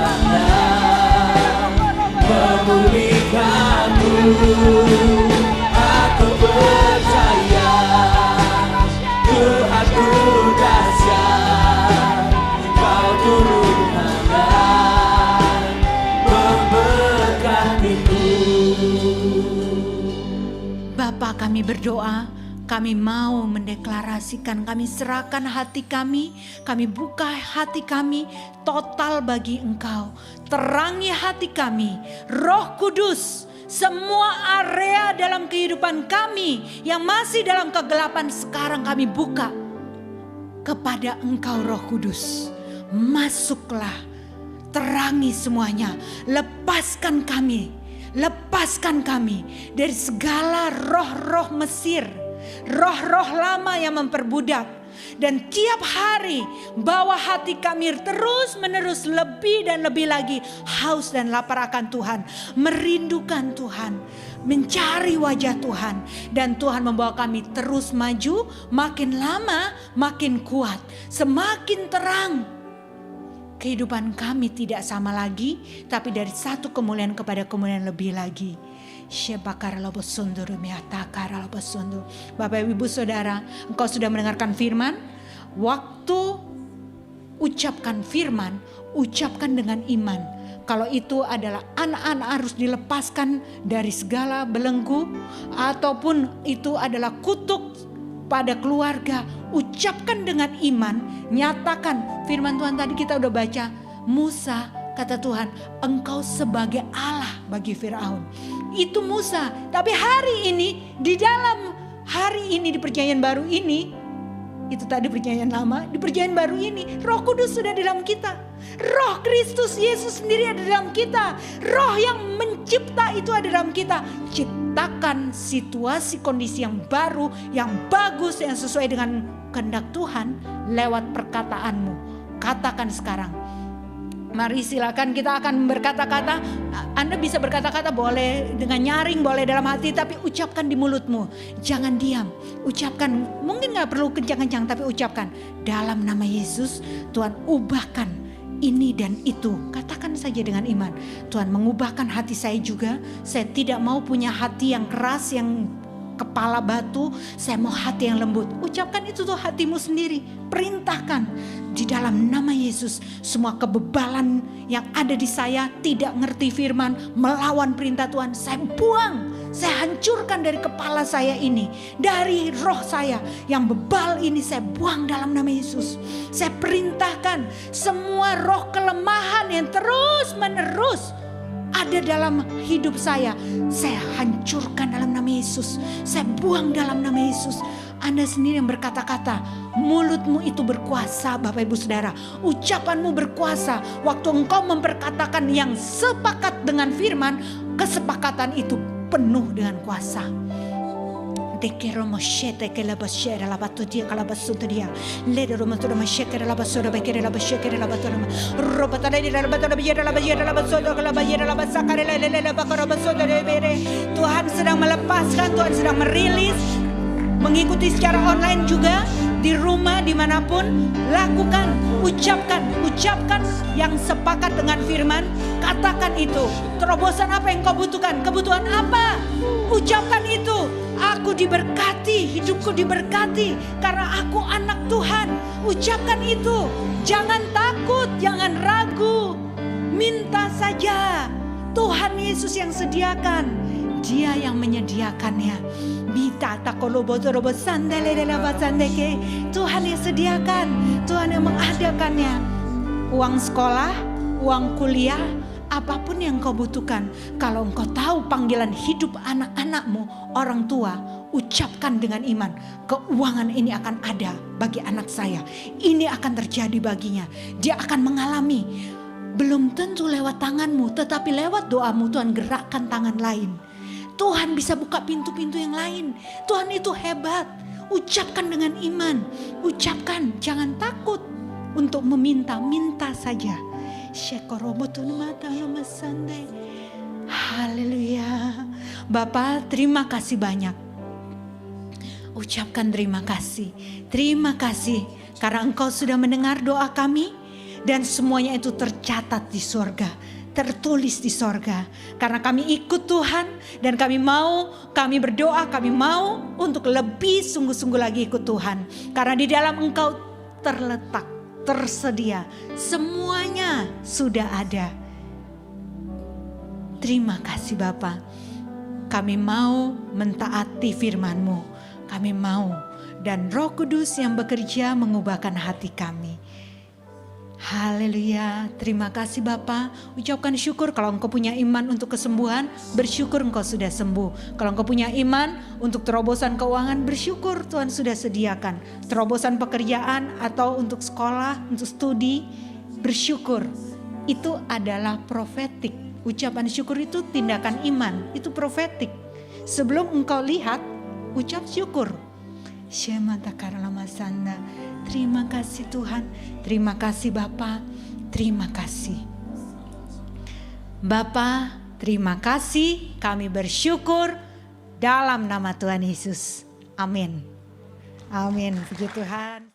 memulihkanku. Aku percaya Tuhanku dahsyat, Kau turun memberkatiku. Bapa, kami berdoa, kami mau mendeklarasikan, kami serahkan hati kami buka hati kami total bagi Engkau. Terangi hati kami, Roh Kudus, semua area dalam kehidupan kami yang masih dalam kegelapan sekarang kami buka kepada Engkau Roh Kudus. Masuklah, terangi semuanya, lepaskan kami dari segala roh-roh Mesir, roh-roh lama yang memperbudak. Dan tiap hari bawa hati kami terus menerus lebih dan lebih lagi haus dan lapar akan Tuhan, merindukan Tuhan, mencari wajah Tuhan. Dan Tuhan membawa kami terus maju, makin lama makin kuat, semakin terang. Kehidupan kami tidak sama lagi, tapi dari satu kemuliaan kepada kemuliaan lebih lagi. Bapak Ibu Saudara, engkau sudah mendengarkan firman, waktu ucapkan firman, ucapkan dengan iman. Kalau itu adalah anak-anak harus dilepaskan dari segala belenggu, ataupun itu adalah kutuk pada keluarga, ucapkan dengan iman, nyatakan. Firman Tuhan tadi kita udah baca, Musa kata Tuhan, engkau sebagai Allah bagi Firaun. Itu Musa. Tapi hari ini, di dalam hari ini, di perjanjian baru ini, itu tadi perjanjian lama, di perjanjian baru ini Roh Kudus sudah di dalam kita. Roh Kristus Yesus sendiri ada di dalam kita. Roh yang mencipta itu ada dalam kita. Ciptakan situasi kondisi yang baru, yang bagus, yang sesuai dengan kehendak Tuhan lewat perkataanmu. Katakan sekarang. Mari silakan, kita akan berkata-kata. Anda bisa berkata-kata, boleh dengan nyaring, boleh dalam hati, tapi ucapkan di mulutmu. Jangan diam, ucapkan. Mungkin gak perlu kencang-kencang, tapi ucapkan. Dalam nama Yesus, Tuhan ubahkan ini dan itu. Katakan saja dengan iman. Tuhan mengubahkan hati saya juga. Saya tidak mau punya hati yang keras, yang kepala batu. Saya mau hati yang lembut. Ucapkan itu tuh hatimu sendiri. Perintahkan di dalam nama Yesus. Semua kebebalan yang ada di saya, tidak ngerti firman, melawan perintah Tuhan, saya buang. Saya hancurkan dari kepala saya ini. Dari roh saya yang bebal ini saya buang dalam nama Yesus. Saya perintahkan semua roh kelemahan yang terus menerus ada dalam hidup saya hancurkan dalam nama Yesus. Saya buang dalam nama Yesus. Anda sendiri yang berkata-kata, mulutmu itu berkuasa, Bapak Ibu Saudara. Ucapanmu berkuasa. Waktu engkau memperkatakan yang sepakat dengan firman, kesepakatan itu penuh dengan kuasa. Dekero moshete ke la basera la batutia ke la basuteria lede romatura mashekere la basura bekere la bashekere la batura robatare la batura bejera la basoda ke la bajera la basakare la bakara basoda bere. Tuhan sedang melepaskan, Tuhan sedang merilis. Mengikuti secara online juga, di rumah dimanapun, lakukan, ucapkan yang sepakat dengan firman. Katakan itu, terobosan apa yang kau butuhkan, kebutuhan apa, ucapkan itu. Aku diberkati, hidupku diberkati karena aku anak Tuhan. Ucapkan itu, jangan takut, jangan ragu, minta saja. Tuhan Yesus yang sediakan, Dia yang menyediakannya. Tuhan yang sediakan, Tuhan yang mengadakannya. Uang sekolah, uang kuliah, apapun yang kau butuhkan. Kalau engkau tahu panggilan hidup anak-anakmu, orang tua, ucapkan dengan iman. Keuangan ini akan ada bagi anak saya. Ini akan terjadi baginya. Dia akan mengalami. Belum tentu lewat tanganmu, tetapi lewat doamu Tuhan gerakkan tangan lain. Tuhan bisa buka pintu-pintu yang lain. Tuhan itu hebat. Ucapkan dengan iman. Ucapkan, jangan takut untuk meminta. Minta saja. Haleluya. Bapak, terima kasih banyak. Ucapkan terima kasih. Terima kasih karena Engkau sudah mendengar doa kami. Dan semuanya itu tercatat di sorga, tertulis di sorga. Karena kami ikut Tuhan dan kami berdoa, kami mau untuk lebih sungguh-sungguh lagi ikut Tuhan. Karena di dalam Engkau terletak, tersedia, semuanya sudah ada. Terima kasih Bapa. Kami mau mentaati firman-Mu. Kami mau, dan Roh Kudus yang bekerja mengubahkan hati kami. Haleluya, terima kasih Bapa. Ucapkan syukur kalau engkau punya iman untuk kesembuhan, bersyukur engkau sudah sembuh. Kalau engkau punya iman untuk terobosan keuangan, bersyukur Tuhan sudah sediakan. Terobosan pekerjaan atau untuk sekolah, untuk studi, bersyukur. Itu adalah profetik. Ucapan syukur itu tindakan iman, itu profetik. Sebelum engkau lihat, ucap syukur. Terima kasih Tuhan, terima kasih Bapa, terima kasih Bapa, terima kasih. Kami bersyukur dalam nama Tuhan Yesus. Amin. Amin. Puji Tuhan.